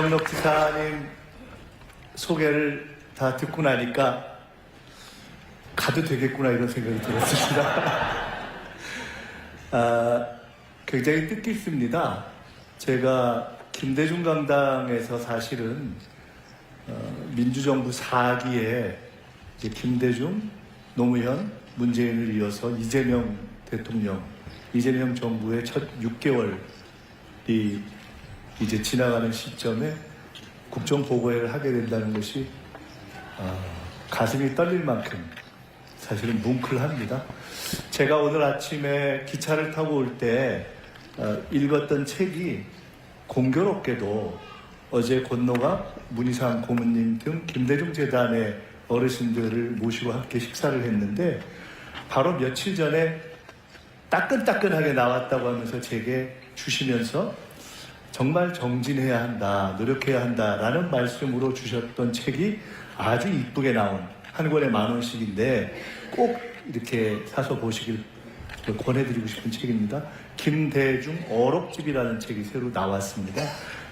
김영록 지사님 소개를 다 듣고 나니까 가도 되겠구나 이런 생각이 들었습니다. 굉장히 뜻깊습니다. 제가 김대중 강당에서 사실은 민주정부 4기에 김대중, 노무현, 문재인을 이어서 이재명 대통령, 이재명 정부의 첫 6개월이 이제 지나가는 시점에 국정보고회를 하게 된다는 것이 가슴이 떨릴 만큼 사실은 뭉클합니다. 제가 오늘 아침에 기차를 타고 올 때 읽었던 책이 공교롭게도 어제 권노가 문희상 고문님 등 김대중 재단의 어르신들을 모시고 함께 식사를 했는데 바로 며칠 전에 따끈따끈하게 나왔다고 하면서 제게 주시면서 정말 정진해야 한다, 노력해야 한다라는 말씀으로 주셨던 책이 아주 이쁘게 나온 한 권에 10,000원씩인데 꼭 이렇게 사서 보시길 권해드리고 싶은 책입니다. 김대중 어록집이라는 책이 새로 나왔습니다.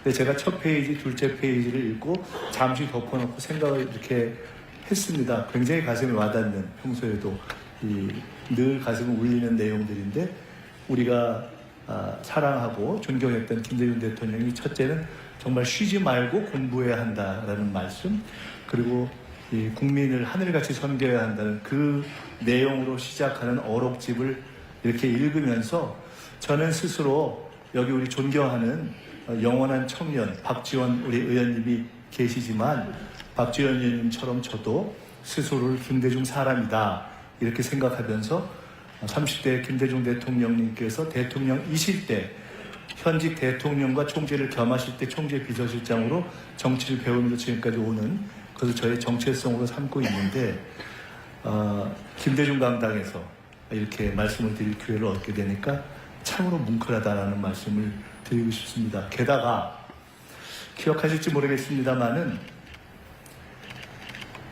근데 제가 첫 페이지, 둘째 페이지를 읽고 잠시 덮어놓고 생각을 이렇게 했습니다. 굉장히 가슴에 와닿는, 평소에도 늘 가슴을 울리는 내용들인데 우리가 사랑하고 존경했던 김대중 대통령이 첫째는 정말 쉬지 말고 공부해야 한다라는 말씀, 그리고 이 국민을 하늘같이 섬겨야 한다는 그 내용으로 시작하는 어록집을 이렇게 읽으면서 저는 스스로 여기 우리 존경하는 영원한 청년 박지원 우리 의원님이 계시지만 박지원 의원님처럼 저도 스스로를 김대중 사람이다 이렇게 생각하면서 30대 김대중 대통령님께서 대통령이실 때 현직 대통령과 총재를 겸하실 때 총재 비서실장으로 정치를 배우면서 지금까지 오는 그것을 저의 정체성으로 삼고 있는데 김대중 강당에서 이렇게 말씀을 드릴 기회를 얻게 되니까 참으로 뭉클하다라는 말씀을 드리고 싶습니다. 게다가 기억하실지 모르겠습니다만은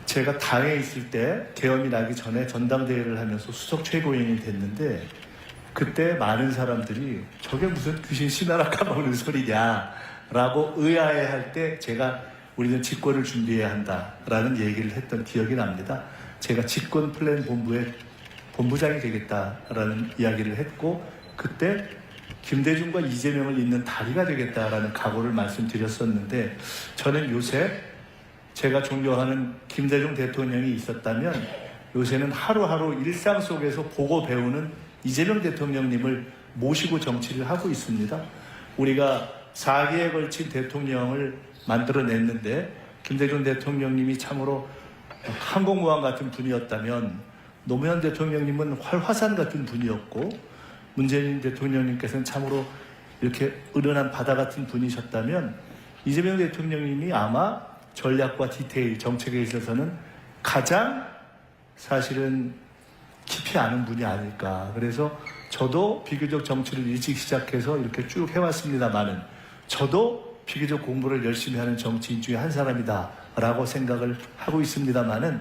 제가 당에 있을 때 계엄이 나기 전에 전당대회를 하면서 수석 최고위원이 됐는데 그때 많은 사람들이 저게 무슨 귀신 신하라 까먹는 소리냐라고 의아해할 때 제가 우리는 집권을 준비해야 한다라는 얘기를 했던 기억이 납니다. 제가 집권 플랜 본부의 본부장이 되겠다라는 이야기를 했고 그때 김대중과 이재명을 잇는 다리가 되겠다라는 각오를 말씀드렸었는데 저는 요새 제가 존경하는 김대중 대통령이 있었다면 요새는 하루하루 일상 속에서 보고 배우는 이재명 대통령님을 모시고 정치를 하고 있습니다. 우리가 4기에 걸친 대통령을 만들어냈는데 김대중 대통령님이 참으로 항공모함 같은 분이었다면 노무현 대통령님은 활화산 같은 분이었고 문재인 대통령님께서는 참으로 이렇게 은은한 바다 같은 분이셨다면 이재명 대통령님이 아마 전략과 디테일, 정책에 있어서는 가장 사실은 깊이 아는 분이 아닐까. 그래서 저도 비교적 정치를 일찍 시작해서 이렇게 쭉 해왔습니다만은 저도 비교적 공부를 열심히 하는 정치인 중에 한 사람이다 라고 생각을 하고 있습니다만은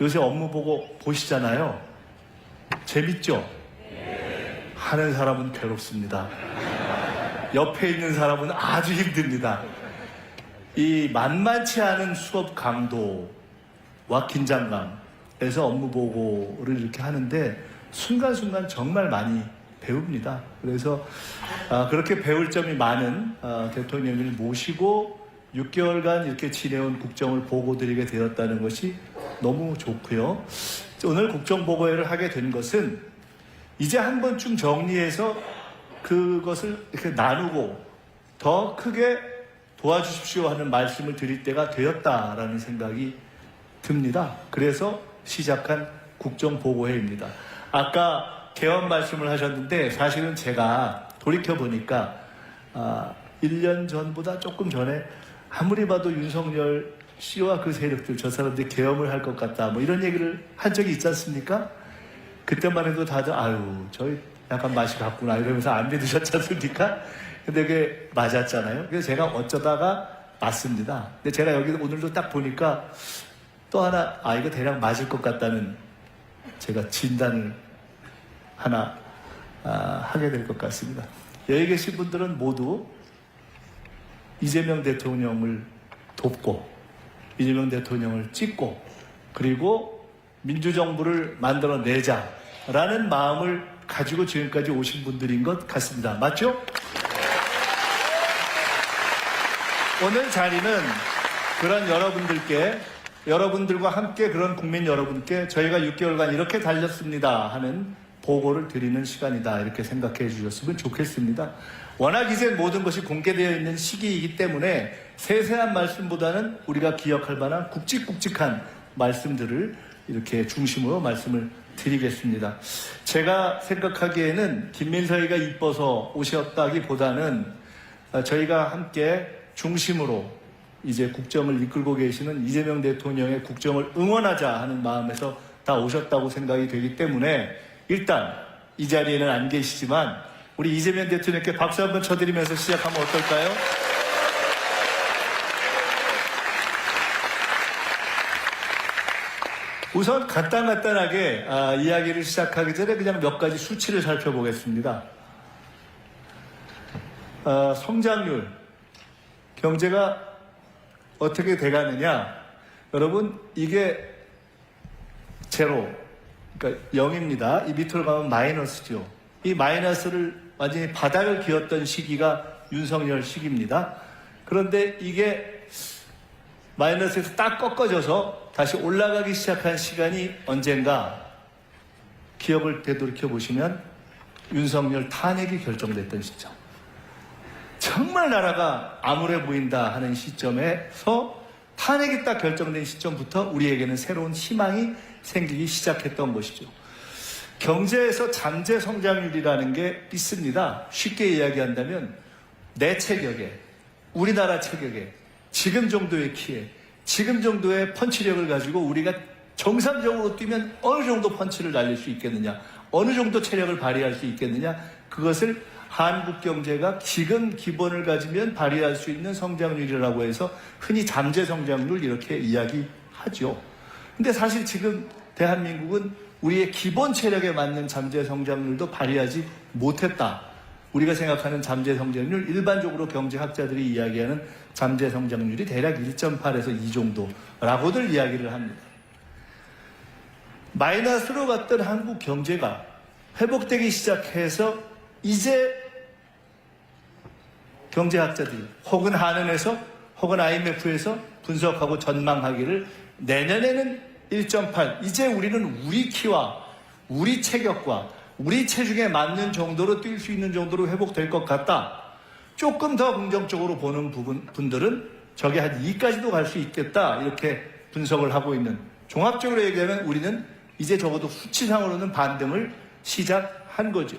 요새 업무 보고 보시잖아요. 재밌죠? 하는 사람은 괴롭습니다. 옆에 있는 사람은 아주 힘듭니다. 이 만만치 않은 수업 강도와 긴장감에서 업무 보고를 이렇게 하는데 순간순간 정말 많이 배웁니다. 그래서 그렇게 배울 점이 많은 대통령을 모시고 6개월간 이렇게 지내온 국정을 보고드리게 되었다는 것이 너무 좋고요. 오늘 국정보고회를 하게 된 것은 이제 한 번쯤 정리해서 그것을 이렇게 나누고 더 크게 도와주십시오 하는 말씀을 드릴 때가 되었다라는 생각이 듭니다. 그래서 시작한 국정보고회입니다. 아까 개헌 말씀을 하셨는데 사실은 제가 돌이켜보니까 1년 전보다 조금 전에 아무리 봐도 윤석열 씨와 그 세력들 저 사람들이 계엄을 할 것 같다 뭐 이런 얘기를 한 적이 있지 않습니까? 그때만 해도 다들 아유 저희 약간 맛이 갔구나 이러면서 안 믿으셨지 않습니까? 근데 그게 맞았잖아요. 그래서 제가 어쩌다가 맞습니다. 근데 제가 여기 오늘도 딱 보니까 또 하나 이거 대략 맞을 것 같다는 제가 진단을 하나 하게 될 것 같습니다. 여기 계신 분들은 모두 이재명 대통령을 돕고 이재명 대통령을 찍고 그리고 민주정부를 만들어내자라는 마음을 가지고 지금까지 오신 분들인 것 같습니다. 맞죠? 오늘 자리는 그런 여러분들과 함께 그런 국민 여러분께 저희가 6개월간 이렇게 달렸습니다 하는 보고를 드리는 시간이다 이렇게 생각해 주셨으면 좋겠습니다. 워낙 이제 모든 것이 공개되어 있는 시기이기 때문에 세세한 말씀보다는 우리가 기억할 만한 굵직굵직한 말씀들을 이렇게 중심으로 말씀을 드리겠습니다. 제가 생각하기에는 김민서이가 이뻐서 오셨다기보다는 저희가 함께 중심으로 이제 국정을 이끌고 계시는 이재명 대통령의 국정을 응원하자 하는 마음에서 다 오셨다고 생각이 되기 때문에 일단 이 자리에는 안 계시지만 우리 이재명 대통령께 박수 한번 쳐드리면서 시작하면 어떨까요? 우선 간단하게 이야기를 시작하기 전에 그냥 몇 가지 수치를 살펴보겠습니다. 성장률, 경제가 어떻게 돼가느냐? 여러분 이게 제로, 그러니까 0입니다. 이 밑으로 가면 마이너스죠. 이 마이너스를 완전히 바닥을 기었던 시기가 윤석열 시기입니다. 그런데 이게 마이너스에서 딱 꺾어져서 다시 올라가기 시작한 시간이 언젠가 기억을 되돌이켜 보시면 윤석열 탄핵이 결정됐던 시점. 정말 나라가 암울해 보인다 하는 시점에서 탄핵이 딱 결정된 시점부터 우리에게는 새로운 희망이 생기기 시작했던 것이죠. 경제에서 잠재 성장률이라는 게 있습니다. 쉽게 이야기한다면 내 체격에, 우리나라 체격에, 지금 정도의 키에, 지금 정도의 펀치력을 가지고 우리가 정상적으로 뛰면 어느 정도 펀치를 날릴 수 있겠느냐, 어느 정도 체력을 발휘할 수 있겠느냐, 그것을 한국 경제가 지금 기본을 가지면 발휘할 수 있는 성장률이라고 해서 흔히 잠재 성장률 이렇게 이야기하죠. 근데 사실 지금 대한민국은 우리의 기본 체력에 맞는 잠재 성장률도 발휘하지 못했다. 우리가 생각하는 잠재 성장률, 일반적으로 경제학자들이 이야기하는 잠재 성장률이 대략 1.8에서 2 정도라고들 이야기를 합니다. 마이너스로 갔던 한국 경제가 회복되기 시작해서 이제 경제학자들이 혹은 한은에서 혹은 IMF에서 분석하고 전망하기를 내년에는 1.8, 이제 우리는 우리 키와 우리 체격과 우리 체중에 맞는 정도로 뛸 수 있는 정도로 회복될 것 같다. 조금 더 긍정적으로 보는 분들은 저게 한 2까지도 갈 수 있겠다. 이렇게 분석을 하고 있는, 종합적으로 얘기하면 우리는 이제 적어도 수치상으로는 반등을 시작한 거죠.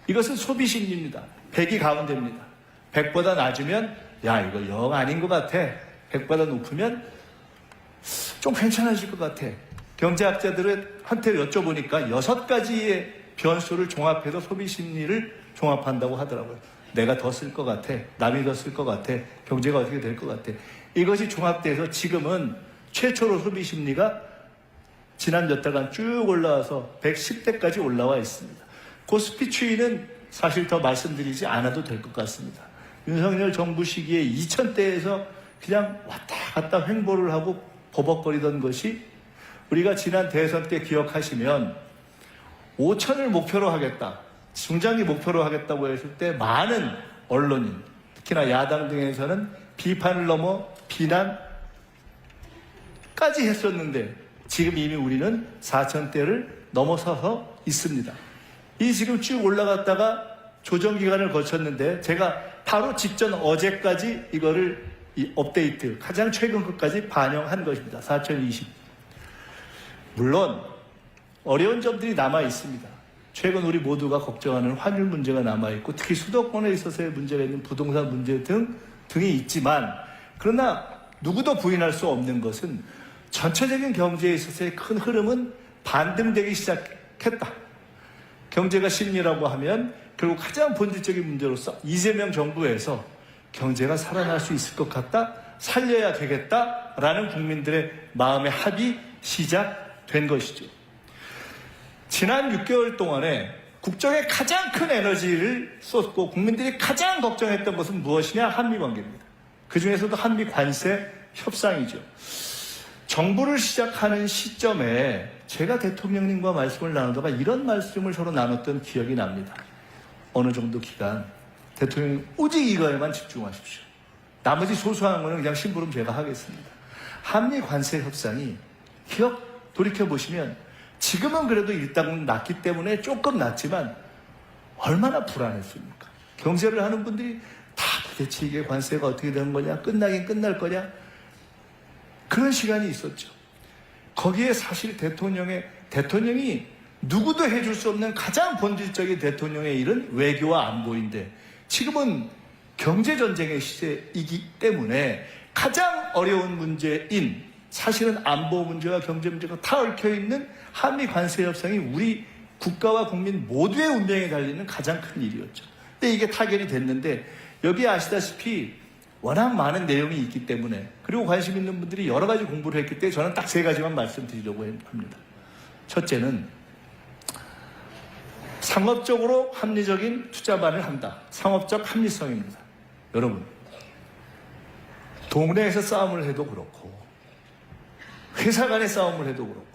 이것은 소비심리입니다. 100이 가운데입니다. 100보다 낮으면 야 이거 영 아닌 것 같아. 100보다 높으면 좀 괜찮아질 것 같아. 경제학자들한테 여쭤보니까 6가지의 변수를 종합해서 소비심리를 종합한다고 하더라고요. 내가 더 쓸 것 같아. 남이 더 쓸 것 같아. 경제가 어떻게 될 것 같아. 이것이 종합돼서 지금은 최초로 소비심리가 지난 몇 달간 쭉 올라와서 110대까지 올라와 있습니다. 코스피 추이는 사실 더 말씀드리지 않아도 될 것 같습니다. 윤석열 정부 시기에 2000대에서 그냥 왔다 갔다 횡보를 하고 버벅거리던 것이 우리가 지난 대선 때 기억하시면 5천을 목표로 하겠다, 중장기 목표로 하겠다고 했을 때 많은 언론인, 특히나 야당 등에서는 비판을 넘어 비난까지 했었는데 지금 이미 우리는 4천대를 넘어서서 있습니다. 이 지금 쭉 올라갔다가 조정기간을 거쳤는데 제가 바로 직전 어제까지 이거를 이 업데이트, 가장 최근 것까지 반영한 것입니다. 4020. 물론 어려운 점들이 남아 있습니다. 최근 우리 모두가 걱정하는 환율 문제가 남아 있고 특히 수도권에 있어서의 문제가 있는 부동산 문제 등이 있지만, 그러나 누구도 부인할 수 없는 것은 전체적인 경제에 있어서의 큰 흐름은 반등되기 시작했다. 경제가 심리라고 하면 결국 가장 본질적인 문제로서 이재명 정부에서 경제가 살아날 수 있을 것 같다, 살려야 되겠다라는 국민들의 마음의 합이 시작된 것이죠. 지난 6개월 동안에 국정에 가장 큰 에너지를 쏟고 국민들이 가장 걱정했던 것은 무엇이냐? 한미 관계입니다. 그 중에서도 한미 관세 협상이죠. 정부를 시작하는 시점에 제가 대통령님과 말씀을 나누다가 이런 말씀을 서로 나눴던 기억이 납니다. 어느 정도 기간 대통령님 오직 이거에만 집중하십시오. 나머지 소소한 거는 그냥 심부름 제가 하겠습니다. 한미 관세 협상이 돌이켜보시면 지금은 그래도 일단 났기 때문에 조금 났지만 얼마나 불안했습니까? 경제를 하는 분들이 다 도대체 이게 관세가 어떻게 되는 거냐? 끝나긴 끝날 거냐? 그런 시간이 있었죠. 거기에 사실 대통령이 누구도 해줄 수 없는 가장 본질적인 대통령의 일은 외교와 안보인데 지금은 경제전쟁의 시대이기 때문에 가장 어려운 문제인 사실은 안보 문제와 경제 문제가 다 얽혀있는 한미 관세 협상이 우리 국가와 국민 모두의 운명에 달리는 가장 큰 일이었죠. 근데 이게 타결이 됐는데 여기 아시다시피 워낙 많은 내용이 있기 때문에 그리고 관심 있는 분들이 여러 가지 공부를 했기 때문에 저는 딱 3가지만 말씀드리려고 합니다. 첫째는 상업적으로 합리적인 투자만을 한다. 상업적 합리성입니다. 여러분, 동네에서 싸움을 해도 그렇고 회사 간의 싸움을 해도 그렇고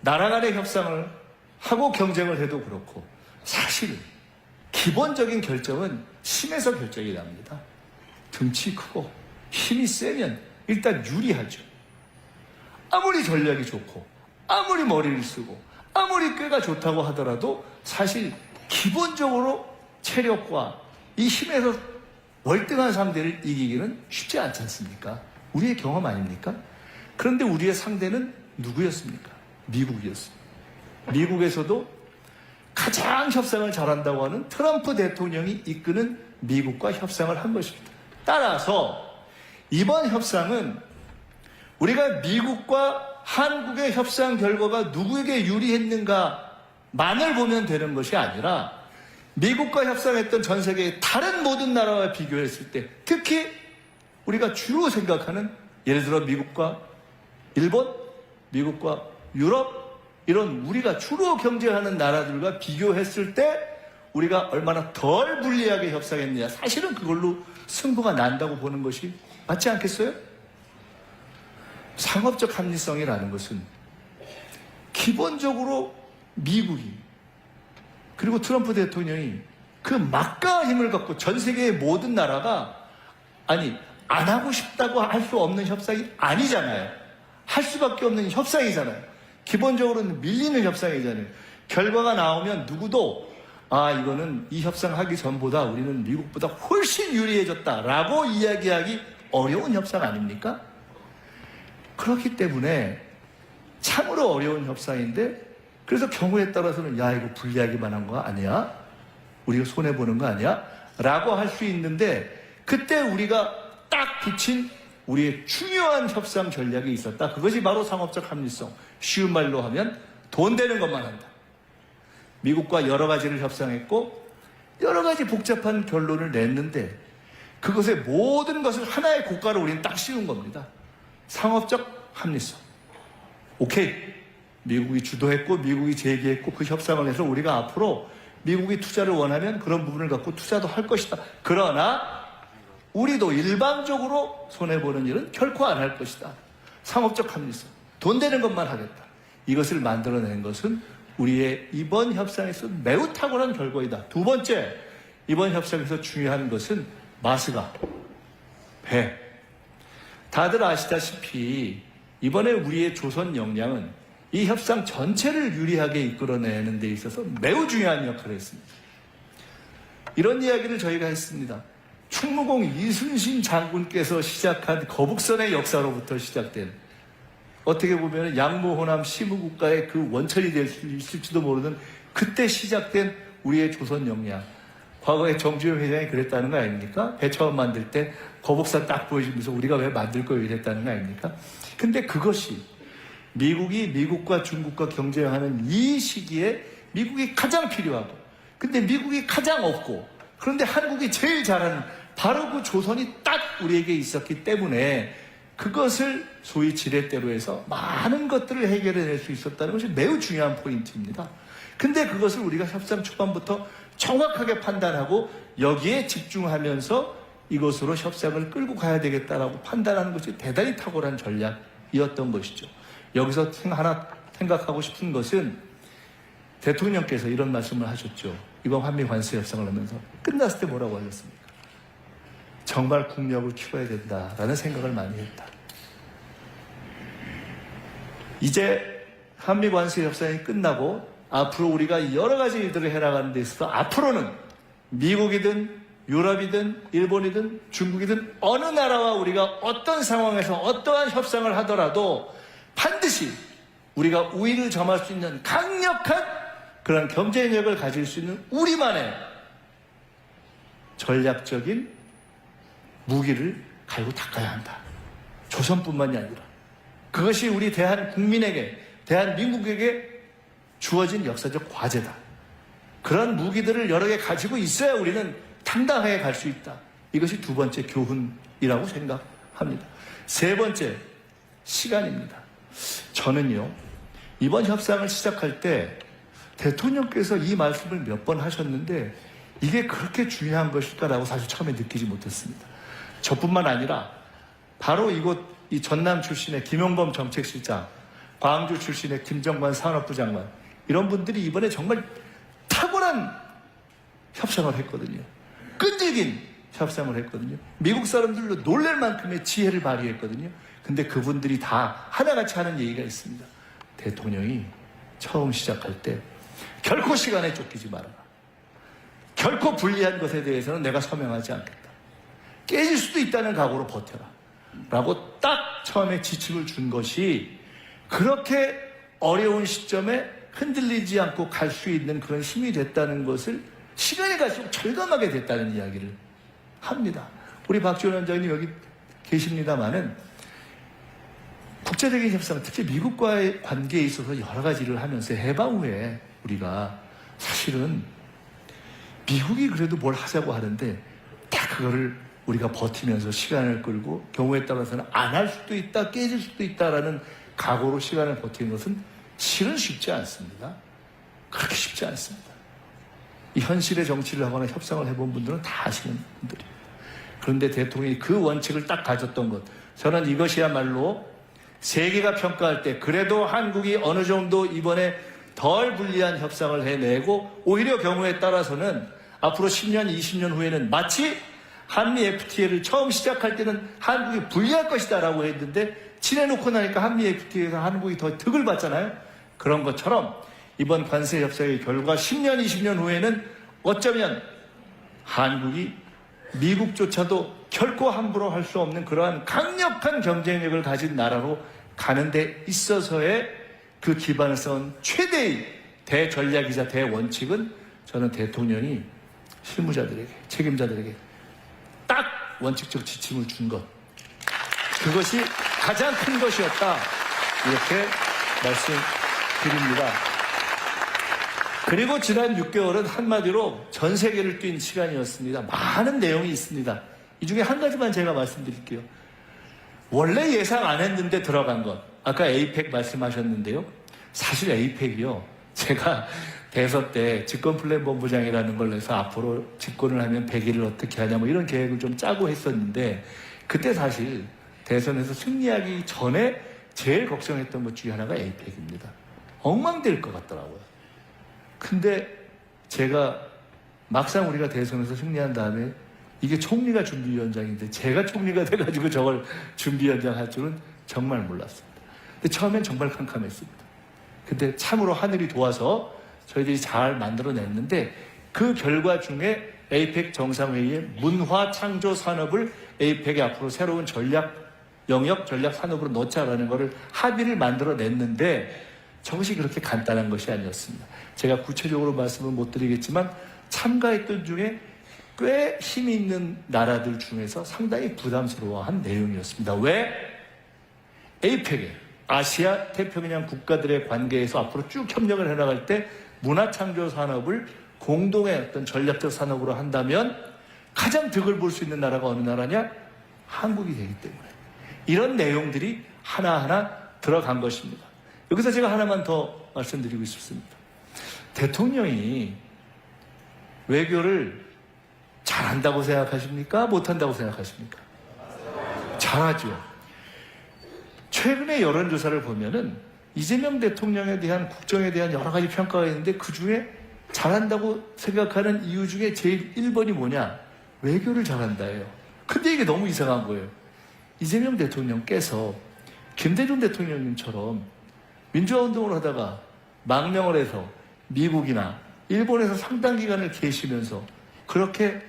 나라 간의 협상을 하고 경쟁을 해도 그렇고 사실 기본적인 결정은 힘에서 결정이 납니다. 등치 크고 힘이 세면 일단 유리하죠. 아무리 전략이 좋고 아무리 머리를 쓰고 아무리 꾀가 좋다고 하더라도 사실 기본적으로 체력과 이 힘에서 월등한 상대를 이기기는 쉽지 않지 않습니까? 우리의 경험 아닙니까? 그런데 우리의 상대는 누구였습니까? 미국이었습니다. 미국에서도 가장 협상을 잘한다고 하는 트럼프 대통령이 이끄는 미국과 협상을 한 것입니다. 따라서 이번 협상은 우리가 미국과 한국의 협상 결과가 누구에게 유리했는가만을 보면 되는 것이 아니라 미국과 협상했던 전 세계의 다른 모든 나라와 비교했을 때 특히 우리가 주로 생각하는 예를 들어 미국과 일본, 미국과 유럽 이런 우리가 주로 경쟁하는 나라들과 비교했을 때 우리가 얼마나 덜 불리하게 협상했느냐 사실은 그걸로 승부가 난다고 보는 것이 맞지 않겠어요? 상업적 합리성이라는 것은 기본적으로 미국이 그리고 트럼프 대통령이 그 막강한 힘을 갖고 전 세계의 모든 나라가 안 하고 싶다고 할 수 없는 협상이 아니잖아요. 할 수밖에 없는 협상이잖아요. 기본적으로는 밀리는 협상이잖아요. 결과가 나오면 누구도 이거는 이 협상하기 전보다 우리는 미국보다 훨씬 유리해졌다라고 이야기하기 어려운 협상 아닙니까? 그렇기 때문에 참으로 어려운 협상인데 그래서 경우에 따라서는 이거 불리하기만 한 거 아니야? 우리가 손해보는 거 아니야? 라고 할 수 있는데 그때 우리가 딱 붙인 우리의 중요한 협상 전략이 있었다. 그것이 바로 상업적 합리성. 쉬운 말로 하면 돈 되는 것만 한다. 미국과 여러 가지를 협상했고 여러 가지 복잡한 결론을 냈는데 그것의 모든 것을 하나의 고가로 우리는 딱 씌운 겁니다. 상업적 합리성. 오케이. 미국이 주도했고 미국이 제기했고 그 협상을 해서 우리가 앞으로 미국이 투자를 원하면 그런 부분을 갖고 투자도 할 것이다. 그러나 우리도 일방적으로 손해보는 일은 결코 안 할 것이다. 상업적 합리성. 돈 되는 것만 하겠다. 이것을 만들어낸 것은 우리의 이번 협상에서 매우 탁월한 결과이다. 두 번째, 이번 협상에서 중요한 것은 마스가 배. 다들 아시다시피 이번에 우리의 조선 역량은 이 협상 전체를 유리하게 이끌어내는 데 있어서 매우 중요한 역할을 했습니다. 이런 이야기를 저희가 했습니다. 충무공 이순신 장군께서 시작한 거북선의 역사로부터 시작된 어떻게 보면 양모호남 시무국가의 그 원천이 될 수 있을지도 모르는 그때 시작된 우리의 조선 역량. 과거에 정주영 회장이 그랬다는 거 아닙니까? 배 처음 만들 때 거북선 딱 보여주면서 우리가 왜 만들 거예요 이랬다는 거 아닙니까? 근데 그것이 미국이 미국과 중국과 경쟁하는 이 시기에 미국이 가장 필요하고 근데 미국이 가장 없고 그런데 한국이 제일 잘하는 바로 그 조선이 딱 우리에게 있었기 때문에 그것을 소위 지렛대로 해서 많은 것들을 해결해낼 수 있었다는 것이 매우 중요한 포인트입니다. 근데 그것을 우리가 협상 초반부터 정확하게 판단하고 여기에 집중하면서 이것으로 협상을 끌고 가야 되겠다라고 판단하는 것이 대단히 탁월한 전략이었던 것이죠. 여기서 하나 생각하고 싶은 것은 대통령께서 이런 말씀을 하셨죠. 이번 한미 관세 협상을 하면서 끝났을 때 뭐라고 하셨습니까? 정말 국력을 키워야 된다라는 생각을 많이 했다. 이제 한미 관세 협상이 끝나고 앞으로 우리가 여러 가지 일들을 해나가는 데 있어서 앞으로는 미국이든 유럽이든 일본이든 중국이든 어느 나라와 우리가 어떤 상황에서 어떠한 협상을 하더라도 반드시 우리가 우위를 점할 수 있는 강력한 그런 경쟁력을 가질 수 있는 우리만의 전략적인 무기를 갈고 닦아야 한다. 조선뿐만이 아니라 그것이 우리 대한국민에게 대한민국에게 주어진 역사적 과제다. 그런 무기들을 여러 개 가지고 있어야 우리는 당당하게 갈 수 있다. 이것이 두 번째 교훈이라고 생각합니다. 세 번째, 시간입니다. 저는요, 이번 협상을 시작할 때 대통령께서 이 말씀을 몇 번 하셨는데 이게 그렇게 중요한 것일까라고 사실 처음에 느끼지 못했습니다. 저뿐만 아니라 바로 이 전남 출신의 김용범 정책실장, 광주 출신의 김정관 산업부 장관, 이런 분들이 이번에 정말 탁월한 협상을 했거든요. 끈질긴 협상을 했거든요. 미국 사람들도 놀랄 만큼의 지혜를 발휘했거든요. 근데 그분들이 다 하나같이 하는 얘기가 있습니다. 대통령이 처음 시작할 때 결코 시간에 쫓기지 말아라. 결코 불리한 것에 대해서는 내가 서명하지 않겠다. 깨질 수도 있다는 각오로 버텨라. 라고 딱 처음에 지침을 준 것이 그렇게 어려운 시점에 흔들리지 않고 갈 수 있는 그런 힘이 됐다는 것을 시간이 갈수록 절감하게 됐다는 이야기를 합니다. 우리 박지원 원장님 여기 계십니다마는 국제적인 협상, 특히 미국과의 관계에 있어서 여러 가지를 하면서 해방 후에 우리가 사실은 미국이 그래도 뭘 하자고 하는데 다 그거를 우리가 버티면서 시간을 끌고 경우에 따라서는 안 할 수도 있다, 깨질 수도 있다라는 각오로 시간을 버티는 것은 실은 쉽지 않습니다. 그렇게 쉽지 않습니다. 이 현실의 정치를 하거나 협상을 해본 분들은 다 아시는 분들이에요. 그런데 대통령이 그 원칙을 딱 가졌던 것, 저는 이것이야말로 세계가 평가할 때 그래도 한국이 어느 정도 이번에 덜 불리한 협상을 해내고 오히려 경우에 따라서는 앞으로 10년, 20년 후에는 마치 한미 FTA를 처음 시작할 때는 한국이 불리할 것이다 라고 했는데 지내놓고 나니까 한미 FTA에서 한국이 더 득을 봤잖아요. 그런 것처럼 이번 관세 협상의 결과 10년, 20년 후에는 어쩌면 한국이 미국조차도 결코 함부로 할 수 없는 그러한 강력한 경쟁력을 가진 나라로 가는 데 있어서의 그 기반을 쌓은 최대의 대전략이자 대원칙은 저는 대통령이 실무자들에게, 책임자들에게 딱 원칙적 지침을 준 것, 그것이 가장 큰 것이었다, 이렇게 말씀드립니다. 그리고 지난 6개월은 한마디로 전 세계를 뛴 시간이었습니다. 많은 내용이 있습니다. 이 중에 한 가지만 제가 말씀드릴게요. 원래 예상 안 했는데 들어간 것, 아까 에이펙 말씀하셨는데요. 사실 에이펙이요, 제가 대선 때 집권 플랜 본부장이라는 걸 해서 앞으로 집권을 하면 100일을 어떻게 하냐 뭐 이런 계획을 좀 짜고 했었는데, 그때 사실 대선에서 승리하기 전에 제일 걱정했던 것 중에 하나가 에이펙입니다. 엉망될 것 같더라고요. 근데 제가 막상 우리가 대선에서 승리한 다음에 이게 총리가 준비위원장인데 제가 총리가 돼가지고 저걸 준비위원장 할 줄은 정말 몰랐습니다. 근데 처음엔 정말 캄캄했습니다. 근데 참으로 하늘이 도와서 저희들이 잘 만들어냈는데, 그 결과 중에 에이펙 정상회의에 문화 창조 산업을 에이펙의 앞으로 새로운 전략 영역, 전략 산업으로 넣자라는 것을 합의를 만들어냈는데, 저것이 그렇게 간단한 것이 아니었습니다. 제가 구체적으로 말씀을 못 드리겠지만 참가했던 중에 꽤 힘이 있는 나라들 중에서 상당히 부담스러워한 내용이었습니다. 왜? 에이펙에 아시아 태평양 국가들의 관계에서 앞으로 쭉 협력을 해나갈 때 문화창조 산업을 공동의 어떤 전략적 산업으로 한다면 가장 득을 볼 수 있는 나라가 어느 나라냐? 한국이 되기 때문에 이런 내용들이 하나하나 들어간 것입니다. 여기서 제가 하나만 더 말씀드리고 싶습니다. 대통령이 외교를 잘한다고 생각하십니까? 못한다고 생각하십니까? 잘하죠. 최근에 여론조사를 보면은 이재명 대통령에 대한 국정에 대한 여러 가지 평가가 있는데 그 중에 잘한다고 생각하는 이유 중에 제일 1번이 뭐냐? 외교를 잘한다예요. 근데 이게 너무 이상한 거예요. 이재명 대통령께서 김대중 대통령님처럼 민주화운동을 하다가 망명을 해서 미국이나 일본에서 상당 기간을 계시면서 그렇게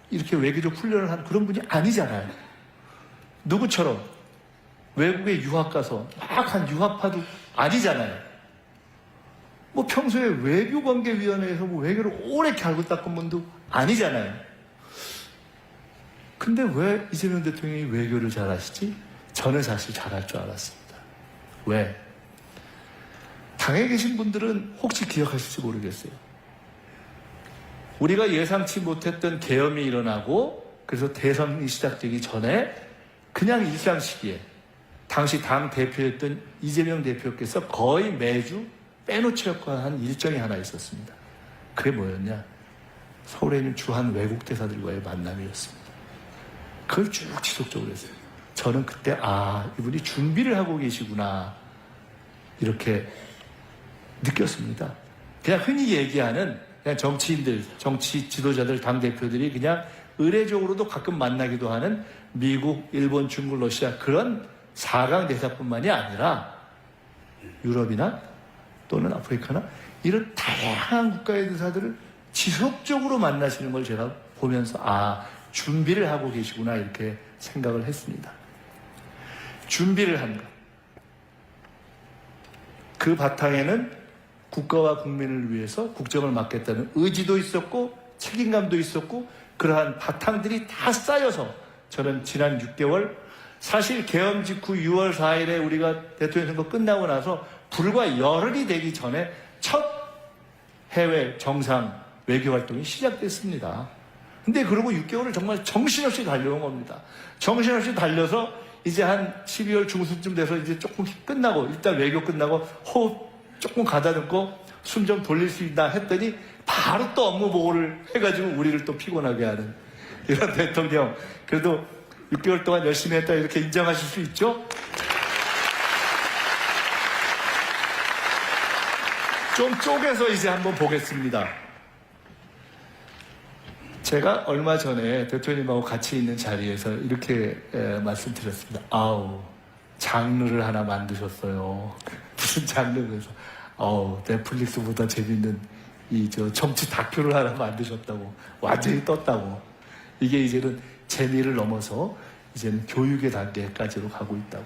이렇게 외교적 훈련을 한 그런 분이 아니잖아요. 누구처럼 외국에 유학 가서 막 한 유학파도 아니잖아요. 뭐 평소에 외교관계위원회에서 뭐 외교를 오래 갈고 닦은 분도 아니잖아요. 근데 왜 이재명 대통령이 외교를 잘하시지? 저는 사실 잘할 줄 알았습니다. 왜? 당에 계신 분들은 혹시 기억하실지 모르겠어요. 우리가 예상치 못했던 계엄이 일어나고 그래서 대선이 시작되기 전에 그냥 일상 시기에 당시 당 대표였던 이재명 대표께서 거의 매주 빼놓지 않고 한 일정이 하나 있었습니다. 그게 뭐였냐? 서울에 있는 주한 외국 대사들과의 만남이었습니다. 그걸 쭉 지속적으로 했어요. 저는 그때 이분이 준비를 하고 계시구나 이렇게 느꼈습니다. 그냥 흔히 얘기하는 그냥 정치인들, 정치 지도자들, 당대표들이 그냥 의례적으로도 가끔 만나기도 하는 미국, 일본, 중국, 러시아 그런 4강 대사뿐만이 아니라 유럽이나 또는 아프리카나 이런 다양한 국가의 대사들을 지속적으로 만나시는 걸 제가 보면서 준비를 하고 계시구나 이렇게 생각을 했습니다. 준비를 한 것. 그 바탕에는 국가와 국민을 위해서 국정을 맡겠다는 의지도 있었고 책임감도 있었고 그러한 바탕들이 다 쌓여서 저는 지난 6개월 사실 계엄 직후 6월 4일에 우리가 대통령 선거 끝나고 나서 불과 열흘이 되기 전에 첫 해외 정상 외교 활동이 시작됐습니다. 근데 그러고 6개월을 정말 정신없이 달려온 겁니다. 정신없이 달려서 이제 한 12월 중순쯤 돼서 이제 조금 끝나고 일단 외교 끝나고 호흡 조금 가다듬고 숨 좀 돌릴 수 있나 했더니 바로 또 업무 보고를 해가지고 우리를 또 피곤하게 하는 이런 대통령. 그래도 6개월 동안 열심히 했다 이렇게 인정하실 수 있죠? 좀 쪼개서 이제 한번 보겠습니다. 제가 얼마 전에 대통령님하고 같이 있는 자리에서 이렇게 말씀드렸습니다. 장르를 하나 만드셨어요. 무슨 장르? 그래서 넷플릭스보다 재밌는 정치 다큐를 하나 만드셨다고. 완전히 떴다고. 이게 이제는 재미를 넘어서 이제는 교육의 단계까지로 가고 있다고.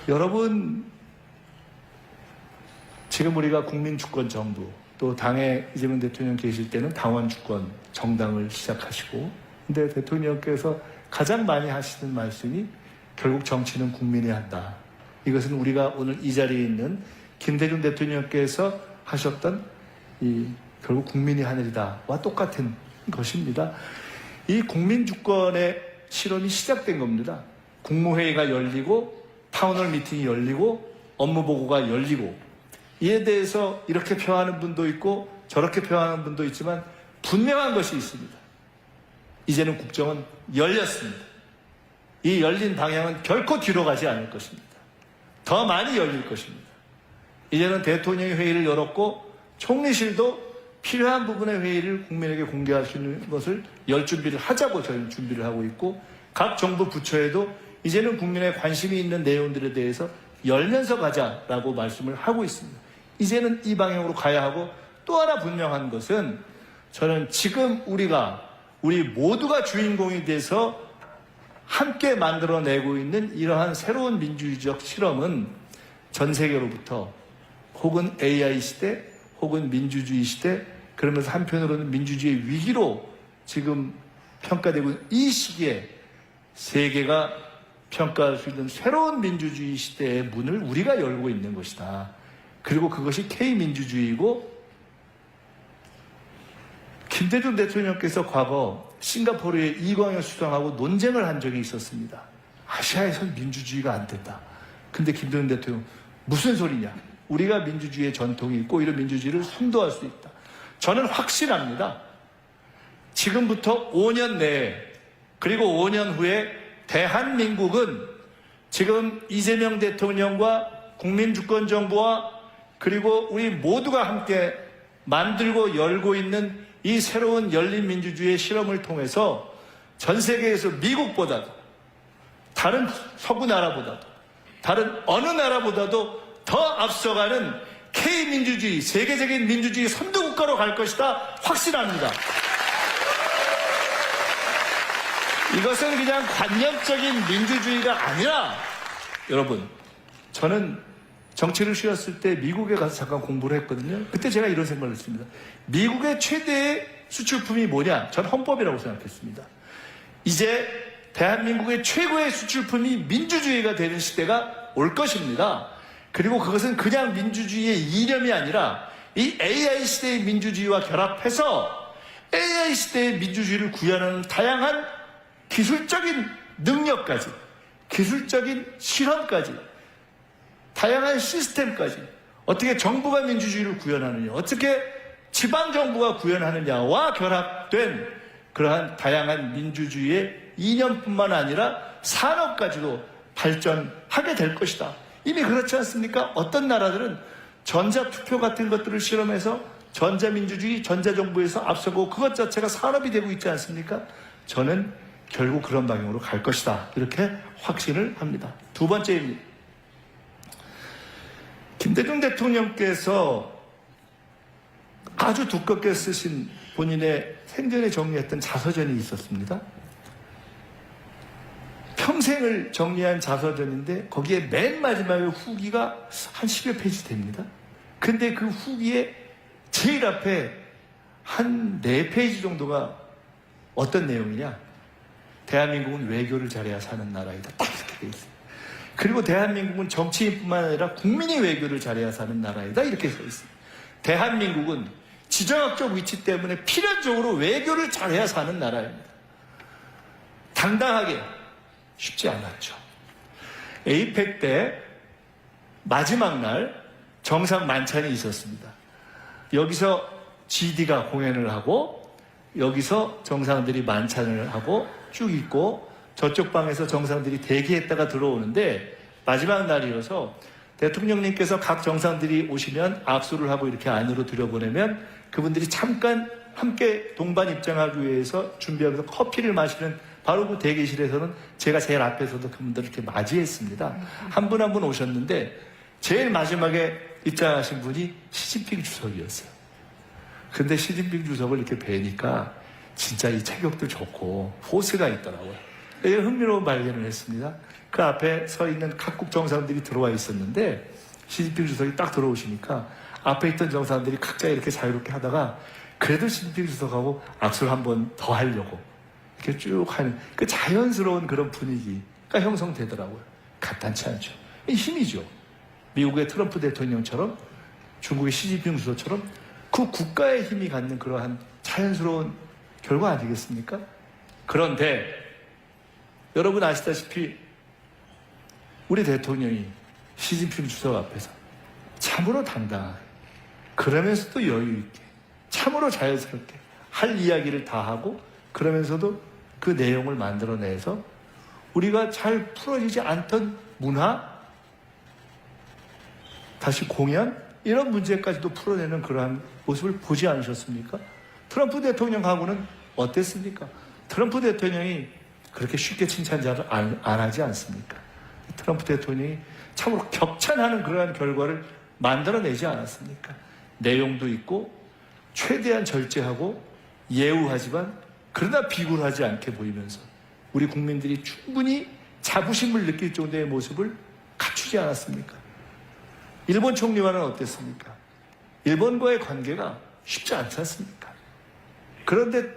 여러분, 지금 우리가 국민주권 정부, 또 당에 이재명 대통령 계실 때는 당원주권 정당을 시작하시고, 근데 대통령께서 가장 많이 하시는 말씀이 결국 정치는 국민이 한다. 이것은 우리가 오늘 이 자리에 있는 김대중 대통령께서 하셨던 결국 국민이 하늘이다와 똑같은 것입니다. 이 국민주권의 실험이 시작된 겁니다. 국무회의가 열리고 타운홀 미팅이 열리고 업무보고가 열리고 이에 대해서 이렇게 표하는 분도 있고 저렇게 표하는 분도 있지만 분명한 것이 있습니다. 이제는 국정은 열렸습니다. 이 열린 방향은 결코 뒤로 가지 않을 것입니다. 더 많이 열릴 것입니다. 이제는 대통령이 회의를 열었고 총리실도 필요한 부분의 회의를 국민에게 공개할 수 있는 것을 열 준비를 하자고 저희는 준비를 하고 있고 각 정부 부처에도 이제는 국민의 관심이 있는 내용들에 대해서 열면서 가자라고 말씀을 하고 있습니다. 이제는 이 방향으로 가야 하고 또 하나 분명한 것은 저는 지금 우리 모두가 주인공이 돼서 함께 만들어내고 있는 이러한 새로운 민주주의적 실험은 전 세계로부터 혹은 AI 시대 혹은 민주주의 시대 그러면서 한편으로는 민주주의의 위기로 지금 평가되고 있는 이 시기에 세계가 평가할 수 있는 새로운 민주주의 시대의 문을 우리가 열고 있는 것이다. 그리고 그것이 K민주주의이고 김대중 대통령께서 과거 싱가포르의 이광열 수상하고 논쟁을 한 적이 있었습니다. 아시아에선 민주주의가 안 된다. 근데 김대중 대통령 무슨 소리냐? 우리가 민주주의의 전통이 있고 오히려 민주주의를 선도할 수 있다. 저는 확신합니다. 지금부터 5년 내에 그리고 5년 후에 대한민국은 지금 이재명 대통령과 국민주권정부와 그리고 우리 모두가 함께 만들고 열고 있는 이 새로운 열린민주주의의 실험을 통해서 전 세계에서 미국보다도 다른 서구 나라보다도 다른 어느 나라보다도 더 앞서가는 K민주주의, 세계적인 민주주의 선도국가로 갈 것이다 확신합니다. 이것은 그냥 관념적인 민주주의가 아니라 여러분, 저는 정치를 쉬었을 때 미국에 가서 잠깐 공부를 했거든요. 그때 제가 이런 생각을 했습니다. 미국의 최대의 수출품이 뭐냐? 전 헌법이라고 생각했습니다. 이제 대한민국의 최고의 수출품이 민주주의가 되는 시대가 올 것입니다. 그리고 그것은 그냥 민주주의의 이념이 아니라 이 AI 시대의 민주주의와 결합해서 AI 시대의 민주주의를 구현하는 다양한 기술적인 능력까지, 기술적인 실험까지, 다양한 시스템까지 어떻게 정부가 민주주의를 구현하느냐, 어떻게 지방정부가 구현하느냐와 결합된 그러한 다양한 민주주의의 이념뿐만 아니라 산업까지도 발전하게 될 것이다. 이미 그렇지 않습니까? 어떤 나라들은 전자투표 같은 것들을 실험해서 전자민주주의, 전자정부에서 앞서고 그것 자체가 산업이 되고 있지 않습니까? 저는 결국 그런 방향으로 갈 것이다. 이렇게 확신을 합니다. 두 번째입니다. 김대중 대통령께서 아주 두껍게 쓰신 본인의 생전에 정리했던 자서전이 있었습니다. 평생을 정리한 자서전인데 거기에 맨 마지막에 후기가 한 10여 페이지 됩니다. 근데 그 후기에 제일 앞에 한 4페이지 정도가 어떤 내용이냐? 대한민국은 외교를 잘해야 사는 나라이다. 딱 이렇게 돼 있어요. 그리고 대한민국은 정치인뿐만 아니라 국민이 외교를 잘해야 사는 나라이다. 이렇게 써 있어요. 대한민국은 지정학적 위치 때문에 필연적으로 외교를 잘해야 사는 나라입니다. 당당하게 쉽지 않았죠. 에이펙 때 마지막 날 정상 만찬이 있었습니다. 여기서 GD가 공연을 하고 여기서 정상들이 만찬을 하고 쭉 있고 저쪽 방에서 정상들이 대기했다가 들어오는데 마지막 날이어서 대통령님께서 각 정상들이 오시면 악수를 하고 이렇게 안으로 들여보내면 그분들이 잠깐 함께 동반 입장하기 위해서 준비하면서 커피를 마시는 바로 그 대기실에서는 제가 제일 앞에서도 그분들을 이렇게 맞이했습니다. 한 분 한 분 오셨는데 제일 마지막에 입장하신 분이 시진핑 주석이었어요. 근데 시진핑 주석을 이렇게 뵈니까 진짜 이 체격도 좋고 포스가 있더라고요. 흥미로운 발견을 했습니다. 그 앞에 서 있는 각국 정상들이 들어와 있었는데 시진핑 주석이 딱 들어오시니까 앞에 있던 정상들이 각자 이렇게 자유롭게 하다가 그래도 시진핑 주석하고 악수를 한 번 더 하려고 이렇게 쭉 하는 그 자연스러운 그런 분위기가 형성되더라고요. 간단치 않죠. 이 힘이죠. 미국의 트럼프 대통령처럼 중국의 시진핑 주석처럼 그 국가의 힘이 갖는 그러한 자연스러운 결과 아니겠습니까? 그런데 여러분 아시다시피 우리 대통령이 시진핑 주석 앞에서 참으로 당당하게 그러면서도 여유 있게 참으로 자연스럽게 할 이야기를 다 하고 그러면서도 그 내용을 만들어내서 우리가 잘 풀어지지 않던 문화, 다시 공연 이런 문제까지도 풀어내는 그러한 모습을 보지 않으셨습니까? 트럼프 대통령하고는 어땠습니까? 트럼프 대통령이 그렇게 쉽게 칭찬자를 안 하지 않습니까? 트럼프 대통령이 참으로 격찬하는 그러한 결과를 만들어내지 않았습니까? 내용도 있고 최대한 절제하고 예우하지만 그러나 비굴하지 않게 보이면서 우리 국민들이 충분히 자부심을 느낄 정도의 모습을 갖추지 않았습니까? 일본 총리와는 어땠습니까? 일본과의 관계가 쉽지 않지 않습니까? 그런데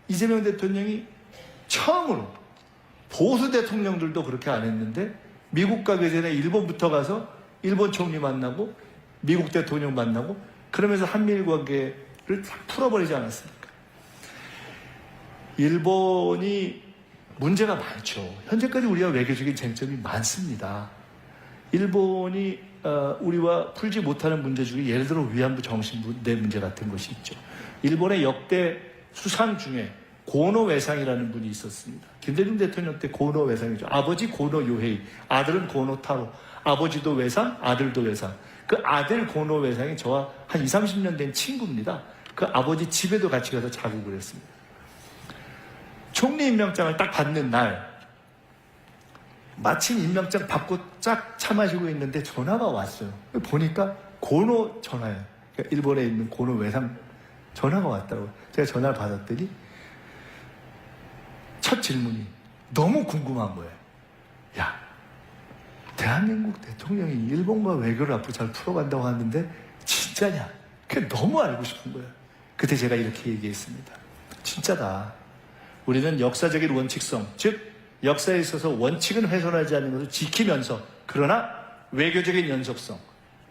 이재명 대통령이 처음으로 보수 대통령들도 그렇게 안 했는데 미국 가기 전에 일본부터 가서 일본 총리 만나고 미국 대통령 만나고 그러면서 한미일 관계를 다 풀어버리지 않았습니까? 일본이 문제가 많죠. 현재까지 우리가 외교적인 쟁점이 많습니다. 일본이 우리와 풀지 못하는 문제 중에 예를 들어 위안부 정신부 내 문제 같은 것이 있죠. 일본의 역대 수상 중에 고노 외상이라는 분이 있었습니다. 김대중 대통령 때 고노 외상이죠. 아버지 고노 요헤이, 아들은 고노 타로, 아버지도 외상, 아들도 외상. 그 아들 고노 외상이 저와 한 20, 30년 된 친구입니다. 그 아버지 집에도 같이 가서 자고 그랬습니다. 총리 임명장을 딱 받는 날 마침 임명장 받고 쫙 차 마시고 있는데 전화가 왔어요. 보니까 고노 전화예요. 그러니까 일본에 있는 고노 외상 전화가 왔다고. 제가 전화를 받았더니 첫 질문이 너무 궁금한 거예요. 야, 대한민국 대통령이 일본과 외교를 앞으로 잘 풀어간다고 하는데 진짜냐? 그게 너무 알고 싶은 거예요. 그때 제가 이렇게 얘기했습니다. 진짜다. 우리는 역사적인 원칙성, 즉 역사에 있어서 원칙은 훼손하지 않는 것을 지키면서 그러나 외교적인 연속성,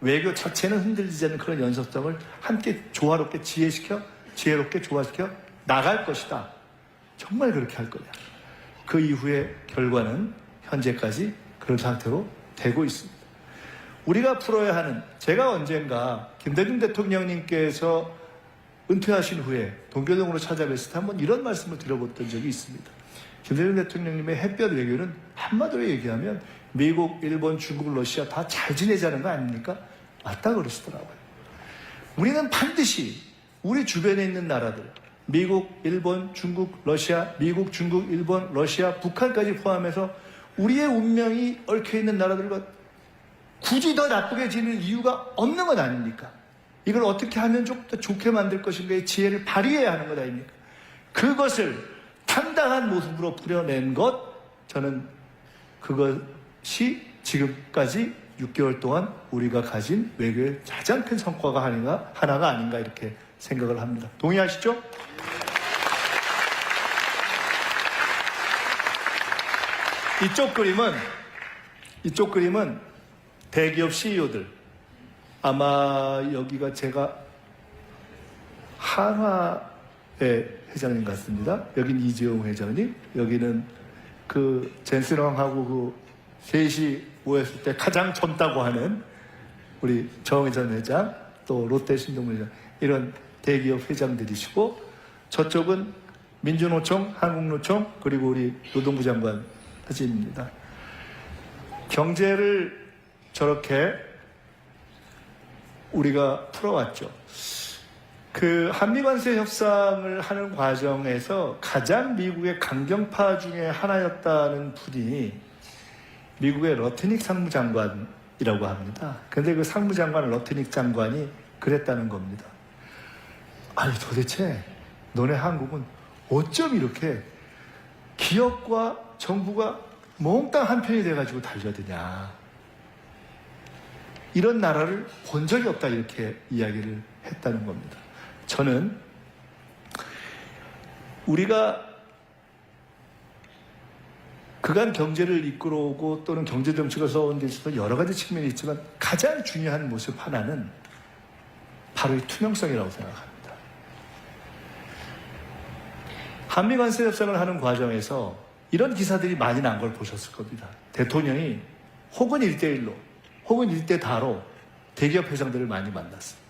외교 자체는 흔들리지 않는 그런 연속성을 함께 조화롭게 지혜롭게 조화시켜 나갈 것이다. 정말 그렇게 할 거냐. 그 이후의 결과는 현재까지 그런 상태로 되고 있습니다. 우리가 풀어야 하는, 제가 언젠가 김대중 대통령님께서 은퇴하신 후에 동교동으로 찾아뵀을 때 한번 이런 말씀을 드려봤던 적이 있습니다. 김대중 대통령님의 햇볕 외교는 한마디로 얘기하면 미국, 일본, 중국, 러시아 다 잘 지내자는 거 아닙니까? 맞다 그러시더라고요. 우리는 반드시 우리 주변에 있는 나라들, 미국, 일본, 중국, 러시아, 미국, 중국, 일본, 러시아, 북한까지 포함해서 우리의 운명이 얽혀있는 나라들과 굳이 더 나쁘게 지낼 이유가 없는 것 아닙니까? 이걸 어떻게 하면 좀 더 좋게 만들 것인가의 지혜를 발휘해야 하는 것 아닙니까? 그것을 당당한 모습으로 풀어낸 것, 저는 그것이 지금까지 6개월 동안 우리가 가진 외교의 가장 큰 성과가 하나가 아닌가 이렇게 생각을 합니다. 동의하시죠? 이쪽 그림은 대기업 CEO들. 아마 여기가 제가 한화의 회장님 같습니다. 여긴 이재용 회장님, 여기는 그 젠스랑하고 그 셋이 모였을 때 가장 젊다고 하는 우리 정의전 회장, 또 롯데 신동물 회장, 이런 대기업 회장들이시고, 저쪽은 민주노총, 한국노총, 그리고 우리 노동부 장관 사진입니다. 경제를 저렇게 우리가 풀어왔죠. 그 한미관세 협상을 하는 과정에서 가장 미국의 강경파 중에 하나였다는 분이 미국의 러트닉 상무장관이라고 합니다. 근데 그 상무장관 러트닉 장관이 그랬다는 겁니다. 아니 도대체 너네 한국은 어쩜 이렇게 기업과 정부가 몽땅 한편이 돼가지고 달려드냐. 이런 나라를 본 적이 없다 이렇게 이야기를 했다는 겁니다. 저는 우리가 그간 경제를 이끌어오고 또는 경제정책을 써온 데 있어서 여러 가지 측면이 있지만 가장 중요한 모습 하나는 바로 이 투명성이라고 생각합니다. 한미관세 협상을 하는 과정에서 이런 기사들이 많이 난 걸 보셨을 겁니다. 대통령이 혹은 1대1로 혹은 1대4로 대기업 회장들을 많이 만났습니다.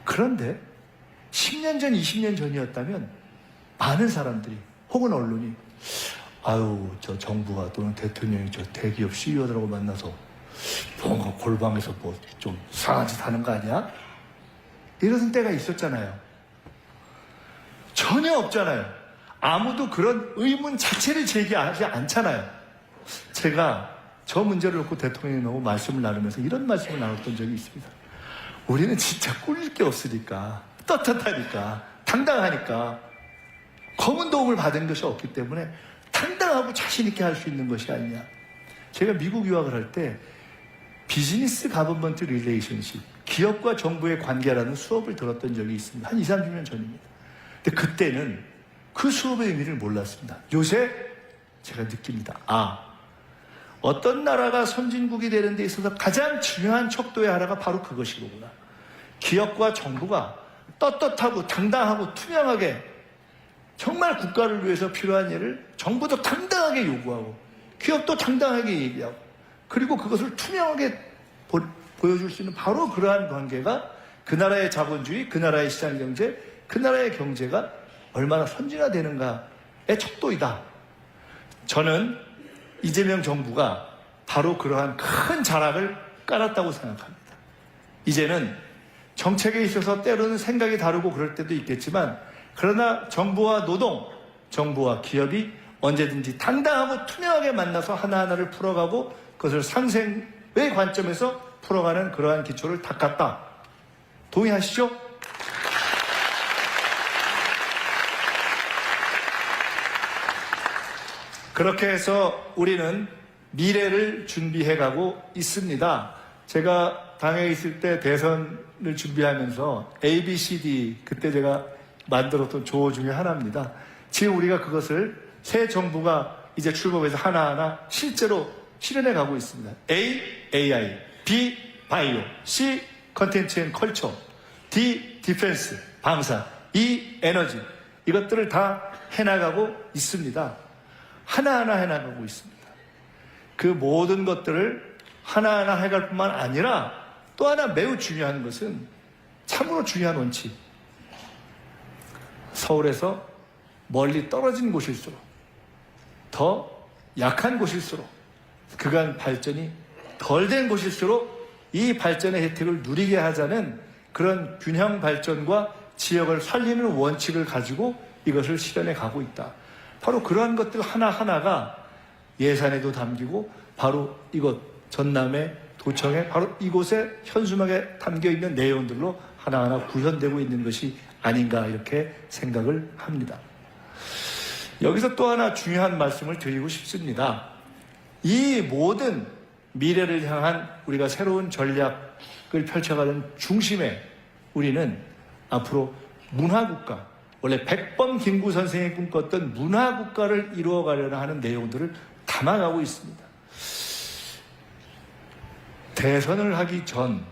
그런데 10년 전, 20년 전이었다면 많은 사람들이 혹은 언론이 아유 저 정부가 또는 대통령이 저 대기업 CEO들하고 만나서 뭔가 골방에서 뭐 좀 이상한 짓 하는 거 아니야? 이러던 때가 있었잖아요. 전혀 없잖아요. 아무도 그런 의문 자체를 제기하지 않잖아요. 제가 저 문제를 놓고 대통령님하고 말씀을 나누면서 이런 말씀을 나눴던 적이 있습니다. 우리는 진짜 꿀릴 게 없으니까, 떳떳하니까, 당당하니까, 검은 도움을 받은 것이 없기 때문에 당당하고 자신있게 할 수 있는 것이 아니냐. 제가 미국 유학을 할 때 비즈니스 가버먼트 릴레이션십, 기업과 정부의 관계라는 수업을 들었던 적이 있습니다. 한 20, 30년 전입니다. 근데 그때는 그 수업의 의미를 몰랐습니다. 요새 제가 느낍니다. 어떤 나라가 선진국이 되는 데 있어서 가장 중요한 척도의 하나가 바로 그것이로구나. 기업과 정부가 떳떳하고 당당하고 투명하게 정말 국가를 위해서 필요한 일을 정부도 당당하게 요구하고 기업도 당당하게 얘기하고 그리고 그것을 투명하게 보여줄 수 있는 바로 그러한 관계가 그 나라의 자본주의, 그 나라의 시장경제, 그 나라의 경제가 얼마나 선진화되는가의 척도이다. 저는 이재명 정부가 바로 그러한 큰 자락을 깔았다고 생각합니다. 이제는 정책에 있어서 때로는 생각이 다르고 그럴 때도 있겠지만, 그러나 정부와 노동, 정부와 기업이 언제든지 당당하고 투명하게 만나서 하나하나를 풀어가고 그것을 상생의 관점에서 풀어가는 그러한 기초를 닦았다. 동의하시죠? 그렇게 해서 우리는 미래를 준비해가고 있습니다. 제가 당에 있을 때 대선을 준비하면서 ABCD 그때 제가 만들었던 조어 중에 하나입니다. 지금 우리가 그것을 새 정부가 이제 출범해서 하나하나 실제로 실현해 가고 있습니다. A, AI, B, 바이오, C, 컨텐츠 앤 컬처, D, 디펜스, 방사, E, 에너지. 이것들을 다 해나가고 있습니다. 하나하나 해나가고 있습니다. 그 모든 것들을 하나하나 해갈 뿐만 아니라 또 하나 매우 중요한 것은 참으로 중요한 원칙. 서울에서 멀리 떨어진 곳일수록 더 약한 곳일수록 그간 발전이 덜 된 곳일수록 이 발전의 혜택을 누리게 하자는 그런 균형 발전과 지역을 살리는 원칙을 가지고 이것을 실현해 가고 있다. 바로 그러한 것들 하나하나가 예산에도 담기고 바로 이곳 전남의 도청에 바로 이곳에 현수막에 담겨있는 내용들로 하나하나 구현되고 있는 것이 아닌가 이렇게 생각을 합니다. 여기서 또 하나 중요한 말씀을 드리고 싶습니다. 이 모든 미래를 향한 우리가 새로운 전략을 펼쳐가는 중심에 우리는 앞으로 문화국가, 원래 백범 김구 선생이 꿈꿨던 문화국가를 이루어가려는 하는 내용들을 담아가고 있습니다. 대선을 하기 전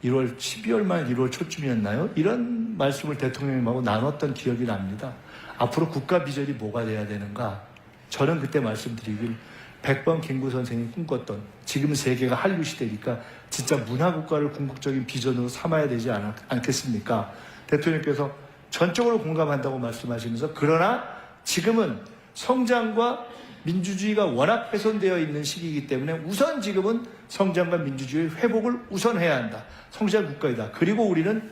12월 말 1월 초쯤이었나요? 이런 말씀을 대통령님하고 나눴던 기억이 납니다. 앞으로 국가 비전이 뭐가 돼야 되는가? 저는 그때 말씀드리길 백범 김구 선생이 꿈꿨던, 지금 세계가 한류 시대니까 진짜 문화국가를 궁극적인 비전으로 삼아야 되지 않겠습니까? 대통령께서 전적으로 공감한다고 말씀하시면서, 그러나 지금은 성장과 민주주의가 워낙 훼손되어 있는 시기이기 때문에 우선 지금은 성장과 민주주의 회복을 우선해야 한다. 성장 국가이다. 그리고 우리는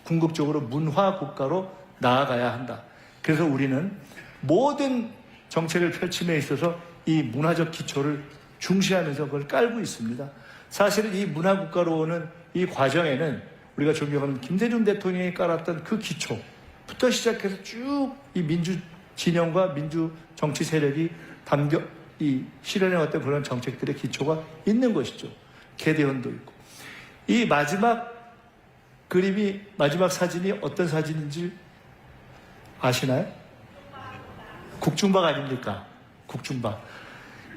궁극적으로 문화 국가로 나아가야 한다. 그래서 우리는 모든 정책을 펼침에 있어서 이 문화적 기초를 중시하면서 그걸 깔고 있습니다. 사실은 이 문화 국가로 오는 이 과정에는 우리가 존경하는 김대중 대통령이 깔았던 그 기초부터 시작해서 쭉 이 민주 진영과 민주 정치 세력이 담겨 이 실현해왔던 그런 정책들의 기초가 있는 것이죠. 개대헌도 있고. 이 마지막 그림이, 마지막 사진이 어떤 사진인지 아시나요? 국중박 아닙니까? 국중박.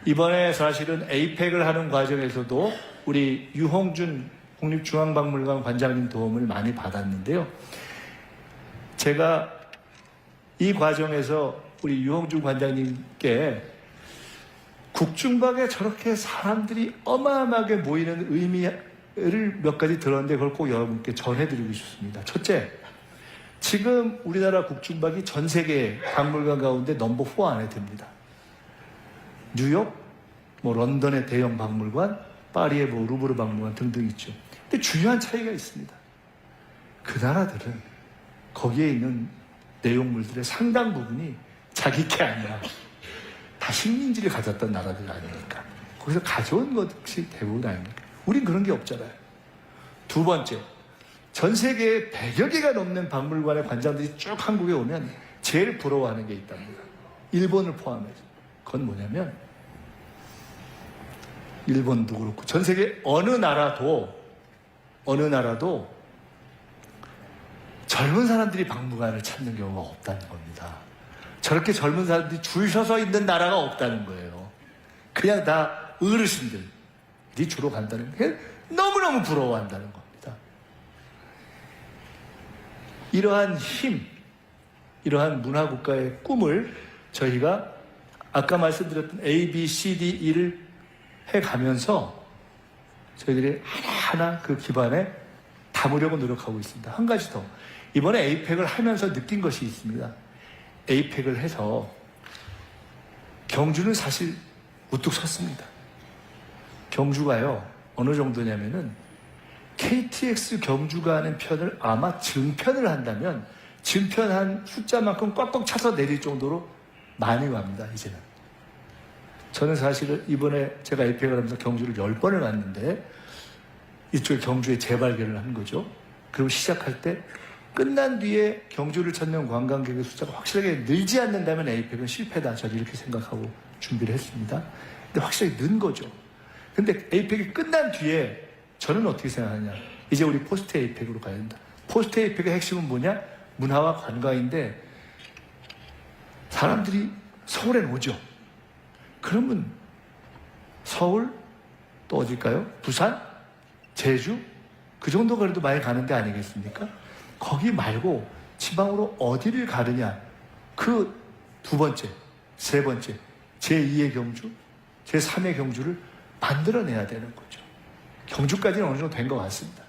이번에 사실은 에이펙을 하는 과정에서도 우리 유홍준 국립중앙박물관 관장님 도움을 많이 받았는데요. 제가 이 과정에서 우리 유홍준 관장님께 국중박에 저렇게 사람들이 어마어마하게 모이는 의미를 몇 가지 들었는데 그걸 꼭 여러분께 전해드리고 싶습니다. 첫째, 지금 우리나라 국중박이 전 세계 박물관 가운데 넘버 4 안에 듭니다. 뉴욕, 런던의 대형 박물관, 파리의 루브르 박물관 등등 있죠. 근데 중요한 차이가 있습니다. 그 나라들은 거기에 있는 내용물들의 상당 부분이 자기 게 아니라 다 식민지를 가졌던 나라들 아닙니까? 거기서 가져온 것이 대부분 아닙니까? 우린 그런 게 없잖아요. 두 번째, 전 세계에 100여 개가 넘는 박물관의 관장들이 쭉 한국에 오면 제일 부러워하는 게 있답니다. 일본을 포함해서. 그건 뭐냐면 일본도 그렇고 전 세계 어느 나라도 젊은 사람들이 박물관을 찾는 경우가 없다는 겁니다. 저렇게 젊은 사람들이 줄 서서 있는 나라가 없다는 거예요. 그냥 다 어르신들이 주로 간다는 게 너무너무 부러워한다는 겁니다. 이러한 힘, 이러한 문화국가의 꿈을 저희가 아까 말씀드렸던 A, B, C, D, E를 해가면서 저희들이 하나하나 그 기반에 담으려고 노력하고 있습니다. 한 가지 더. 이번에 에이펙을 하면서 느낀 것이 있습니다. 에이펙을 해서 경주는 사실 우뚝 섰습니다. 경주가요, 어느 정도냐면은 KTX 경주가 하는 편을 아마 증편을 한다면 증편한 숫자만큼 꽉꽉 차서 내릴 정도로 많이 갑니다, 이제는. 저는 사실은 이번에 제가 에이펙을 하면서 경주를 10번을 갔는데 이쪽에 경주에 재발견을 한 거죠. 그리고 시작할 때 끝난 뒤에 경주를 찾는 관광객의 숫자가 확실하게 늘지 않는다면 에이펙은 실패다. 저는 이렇게 생각하고 준비를 했습니다. 근데 확실하게 는 거죠. 근데 에이펙이 끝난 뒤에 저는 어떻게 생각하냐. 이제 우리 포스트 에이펙으로 가야 된다. 포스트 에이펙의 핵심은 뭐냐? 문화와 관광인데 사람들이 서울에 오죠. 그러면 서울 또 어딜까요? 부산? 제주? 그 정도 거리도 많이 가는 데 아니겠습니까? 거기 말고 지방으로 어디를 가느냐. 그 두 번째, 세 번째, 제2의 경주, 제3의 경주를 만들어내야 되는 거죠. 경주까지는 어느 정도 된 것 같습니다.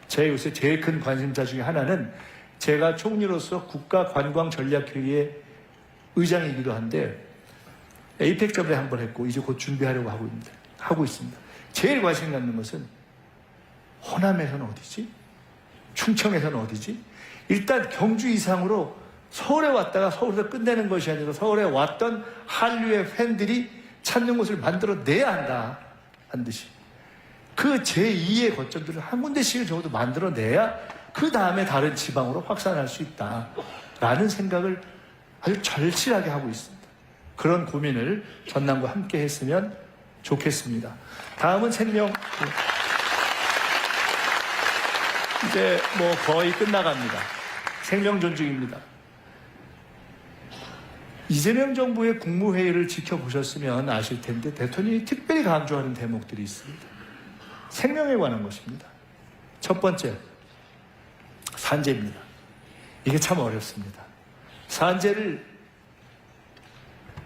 제 요새 제일 큰 관심사 중에 하나는 제가 총리로서 국가관광전략회의의 의장이기도 한데 에이펙 저번에 한번 했고 이제 곧 준비하려고 하고 있습니다. 제일 관심 갖는 것은 호남에서는 어디지? 충청에서는 어디지? 일단 경주 이상으로 서울에 왔다가 서울에서 끝내는 것이 아니라 서울에 왔던 한류의 팬들이 찾는 곳을 만들어내야 한다. 반드시. 그 제2의 거점들을 한 군데씩을 적어도 만들어내야 그 다음에 다른 지방으로 확산할 수 있다. 라는 생각을 아주 절실하게 하고 있습니다. 그런 고민을 전남과 함께 했으면 좋겠습니다. 다음은 생명. 이제 뭐 거의 끝나갑니다. 생명 존중입니다. 이재명 정부의 국무회의를 지켜보셨으면 아실 텐데 대통령이 특별히 강조하는 대목들이 있습니다. 생명에 관한 것입니다. 첫 번째, 산재입니다. 이게 참 어렵습니다. 산재를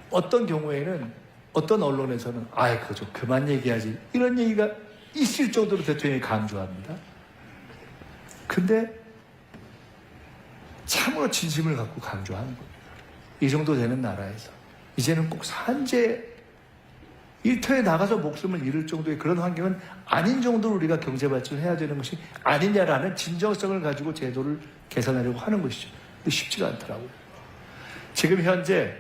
어떤 경우에는 어떤 언론에서는 그거 좀 그만 얘기하지 이런 얘기가 있을 정도로 대통령이 강조합니다. 근데 참으로 진심을 갖고 강조하는 겁니다. 이 정도 되는 나라에서 이제는 꼭 산재 일터에 나가서 목숨을 잃을 정도의 그런 환경은 아닌 정도로 우리가 경제 발전을 해야 되는 것이 아니냐라는 진정성을 가지고 제도를 개선하려고 하는 것이죠. 근데 쉽지가 않더라고요. 지금 현재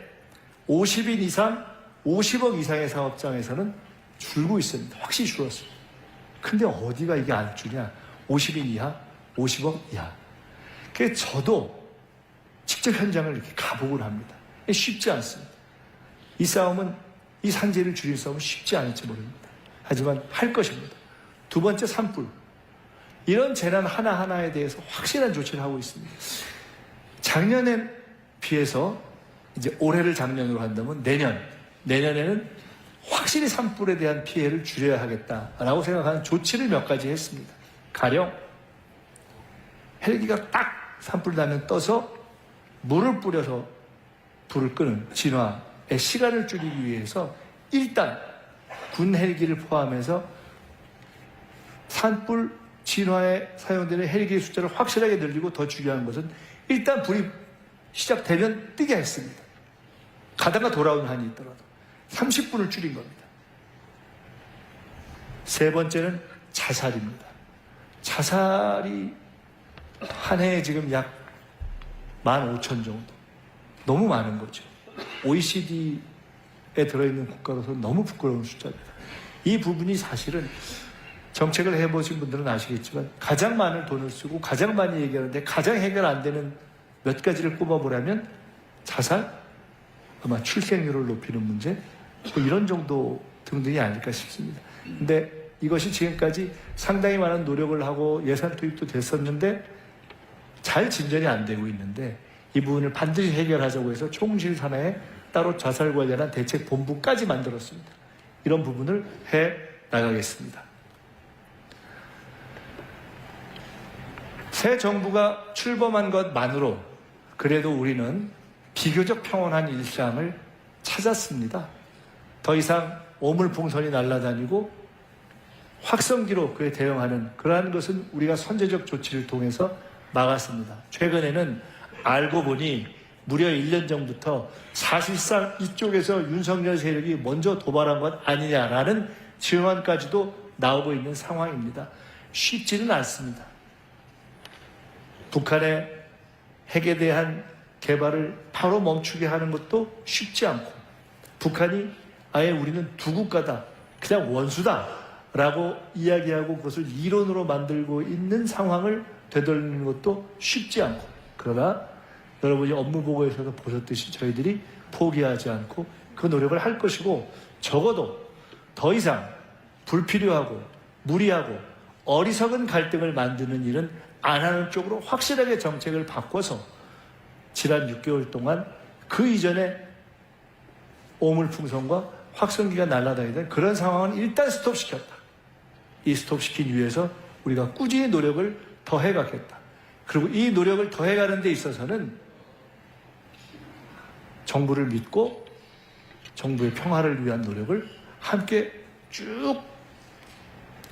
50인 이상, 50억 이상의 사업장에서는 줄고 있습니다. 확실히 줄었습니다. 근데 어디가 이게 안 주냐? 50인 이하, 50억 이하. 그래서 저도 직접 현장을 이렇게 가보곤 합니다. 쉽지 않습니다. 이 싸움은, 이 산재를 줄일 싸움은 쉽지 않을지 모릅니다. 하지만 할 것입니다. 두 번째, 산불. 이런 재난 하나하나에 대해서 확실한 조치를 하고 있습니다. 작년에 비해서 이제 올해를 작년으로 한다면 내년에는 확실히 산불에 대한 피해를 줄여야 하겠다라고 생각하는 조치를 몇 가지 했습니다. 가령 헬기가 딱 산불 나면 떠서 물을 뿌려서 불을 끄는 진화의 시간을 줄이기 위해서 일단 군 헬기를 포함해서 산불 진화에 사용되는 헬기의 숫자를 확실하게 늘리고 더 중요한 것은 일단 불이 시작되면 뜨게 했습니다. 가다가 돌아오는 한이 있더라도 30분을 줄인 겁니다. 세 번째는 자살입니다. 자살이 한 해에 지금 약 15,000 정도. 너무 많은 거죠. OECD에 들어있는 국가로서 너무 부끄러운 숫자입니다. 이 부분이 사실은 정책을 해보신 분들은 아시겠지만 가장 많은 돈을 쓰고 가장 많이 얘기하는데 가장 해결 안 되는 몇 가지를 꼽아보라면 자살, 아마 출생률을 높이는 문제, 뭐 이런 정도 등등이 아닐까 싶습니다. 근데 이것이 지금까지 상당히 많은 노력을 하고 예산 투입도 됐었는데 잘 진전이 안 되고 있는데 이 부분을 반드시 해결하자고 해서 총실 산하에 따로 자살 관련한 대책 본부까지 만들었습니다. 이런 부분을 해 나가겠습니다. 새 정부가 출범한 것만으로 그래도 우리는 비교적 평온한 일상을 찾았습니다. 더 이상 오물풍선이 날아다니고 확성기로 그에 대응하는 그러한 것은 우리가 선제적 조치를 통해서 막았습니다. 최근에는 알고 보니 무려 1년 전부터 사실상 이쪽에서 윤석열 세력이 먼저 도발한 것 아니냐라는 증언까지도 나오고 있는 상황입니다. 쉽지는 않습니다. 북한의 핵에 대한 개발을 바로 멈추게 하는 것도 쉽지 않고, 북한이 아예 우리는 두 국가다, 그냥 원수다 라고 이야기하고 그것을 이론으로 만들고 있는 상황을 되돌리는 것도 쉽지 않고, 그러나 여러분이 업무 보고에서도 보셨듯이 저희들이 포기하지 않고 그 노력을 할 것이고, 적어도 더 이상 불필요하고 무리하고 어리석은 갈등을 만드는 일은 안 하는 쪽으로 확실하게 정책을 바꿔서 지난 6개월 동안 그 이전에 오물풍선과 확성기가 날아다니던 그런 상황은 일단 스톱시켰다. 이 스톱시키기 위해서 우리가 꾸준히 노력을 더 해가겠다. 그리고 이 노력을 더 해가는 데 있어서는 정부를 믿고 정부의 평화를 위한 노력을 함께 쭉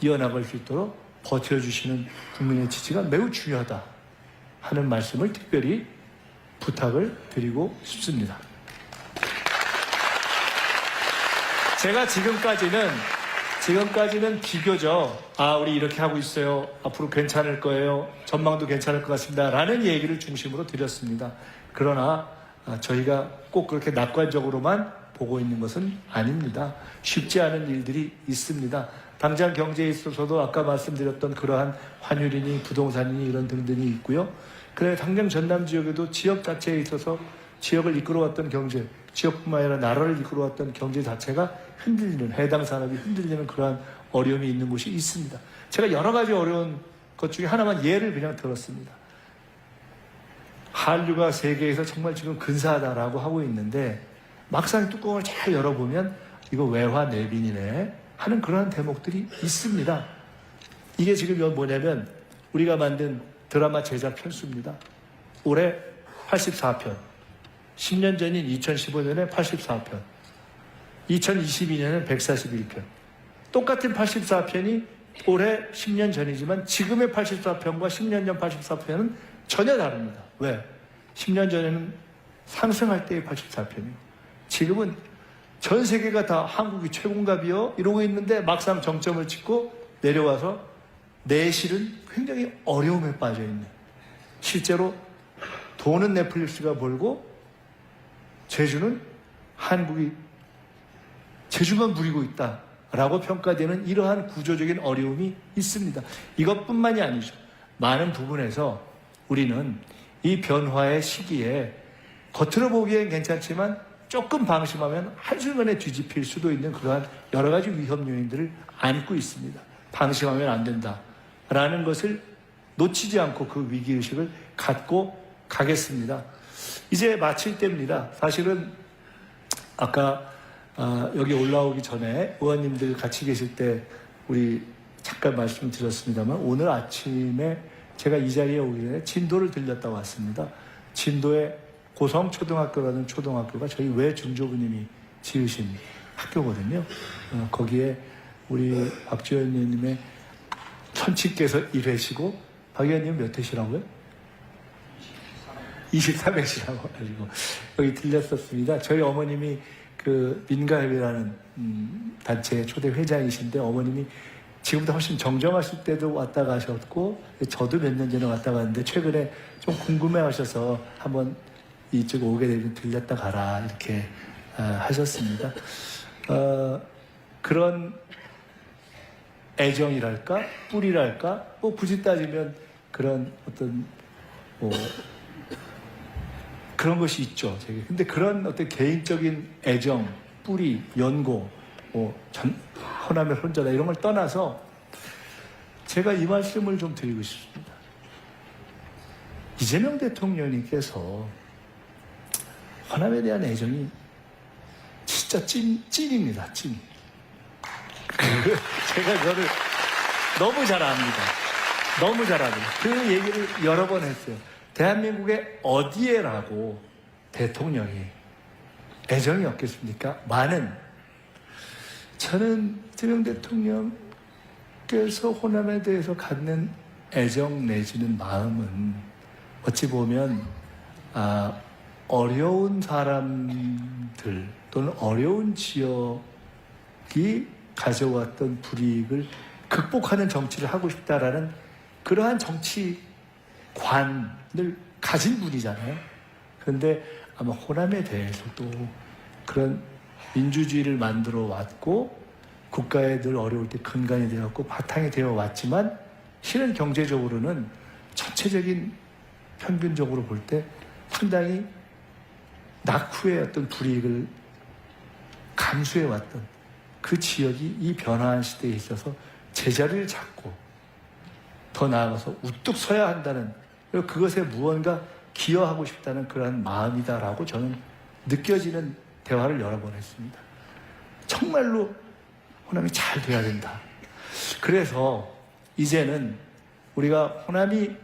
이어나갈 수 있도록 버텨주시는 국민의 지지가 매우 중요하다 하는 말씀을 특별히 부탁을 드리고 싶습니다. 제가 지금까지는 비교적 우리 이렇게 하고 있어요, 앞으로 괜찮을 거예요, 전망도 괜찮을 것 같습니다 라는 얘기를 중심으로 드렸습니다. 그러나 저희가 꼭 그렇게 낙관적으로만 보고 있는 것은 아닙니다. 쉽지 않은 일들이 있습니다. 당장 경제에 있어서도 아까 말씀드렸던 그러한 환율이니 부동산이니 이런 등등이 있고요. 그래 당장 전남 지역에도 지역 자체에 있어서 지역을 이끌어왔던 경제, 지역뿐만 아니라 나라를 이끌어왔던 경제 자체가 흔들리는, 해당 산업이 흔들리는 그러한 어려움이 있는 곳이 있습니다. 제가 여러 가지 어려운 것 중에 하나만 예를 그냥 들었습니다. 한류가 세계에서 정말 지금 근사하다라고 하고 있는데 막상 뚜껑을 잘 열어보면 이거 외화 내빈이네 하는 그러한 대목들이 있습니다. 이게 지금 뭐냐면 우리가 만든 드라마 제작 편수입니다. 올해 84편, 10년 전인 2015년에 84편, 2022년엔 141편. 똑같은 84편이 올해 10년 전이지만 지금의 84편과 10년 전 84편은 전혀 다릅니다. 왜? 10년 전에는 상승할 때의 84편이요. 지금은 전 세계가 다 한국이 최고인가비요? 이러고 있는데 막상 정점을 찍고 내려와서 내실은 굉장히 어려움에 빠져있는, 실제로 돈은 넷플릭스가 벌고 제주는 한국이 제주만 부리고 있다라고 평가되는 이러한 구조적인 어려움이 있습니다. 이것뿐만이 아니죠. 많은 부분에서 우리는 이 변화의 시기에 겉으로 보기엔 괜찮지만 조금 방심하면 한순간에 뒤집힐 수도 있는 그러한 여러 가지 위험 요인들을 안고 있습니다. 방심하면 안 된다라는 것을 놓치지 않고 그 위기의식을 갖고 가겠습니다. 이제 마칠 때입니다. 사실은 아까 여기 올라오기 전에 의원님들 같이 계실 때 우리 잠깐 말씀드렸습니다만, 오늘 아침에 제가 이 자리에 오기 전에 진도를 들렸다 왔습니다. 진도에 고성초등학교라는 초등학교가 저희 외 중조부님이 지으신 학교거든요. 거기에 우리 박지원 의원님의 천치께서 일회시고, 박 의원님 몇 회시라고요? 23회시라고 가지고 여기 들렸었습니다. 저희 어머님이 그 민가협이라는 단체의 초대 회장이신데, 어머님이 지금보다 훨씬 정정하실 때도 왔다 가셨고, 저도 몇 년 전에 왔다 갔는데 최근에 좀 궁금해 하셔서 한번 이쪽 오게 되면 들렸다 가라 이렇게 하셨습니다. 그런 애정이랄까 뿌리랄까, 뭐 굳이 따지면 그런 어떤 그런 것이 있죠. 근데 그런 어떤 개인적인 애정, 뿌리, 연고, 호남의 혼자다 이런 걸 떠나서 제가 이 말씀을 좀 드리고 싶습니다. 이재명 대통령님께서 호남에 대한 애정이 진짜 찐입니다. 찐. 제가 그거를 너무 잘 압니다. 너무 잘 압니다. 그 얘기를 여러 번 했어요. 대한민국의 어디에라고 대통령이 애정이 없겠습니까? 많은. 저는 이재명 대통령 국가에서 호남에 대해서 갖는 애정 내지는 마음은 어찌 보면 어려운 사람들 또는 어려운 지역이 가져왔던 불이익을 극복하는 정치를 하고 싶다라는 그러한 정치관을 가진 분이잖아요. 그런데 아마 호남에 대해서도 그런 민주주의를 만들어 왔고 국가에 늘 어려울 때 근간이 되었고 바탕이 되어 왔지만 실은 경제적으로는 전체적인 평균적으로 볼 때 상당히 낙후의 어떤 불이익을 감수해 왔던 그 지역이 이 변화한 시대에 있어서 제자리를 잡고 더 나아가서 우뚝 서야 한다는, 그리고 그것에 무언가 기여하고 싶다는 그러한 마음이다라고 저는 느껴지는 대화를 여러 번 했습니다. 정말로 호남이 잘 돼야 된다. 그래서 이제는 우리가 호남이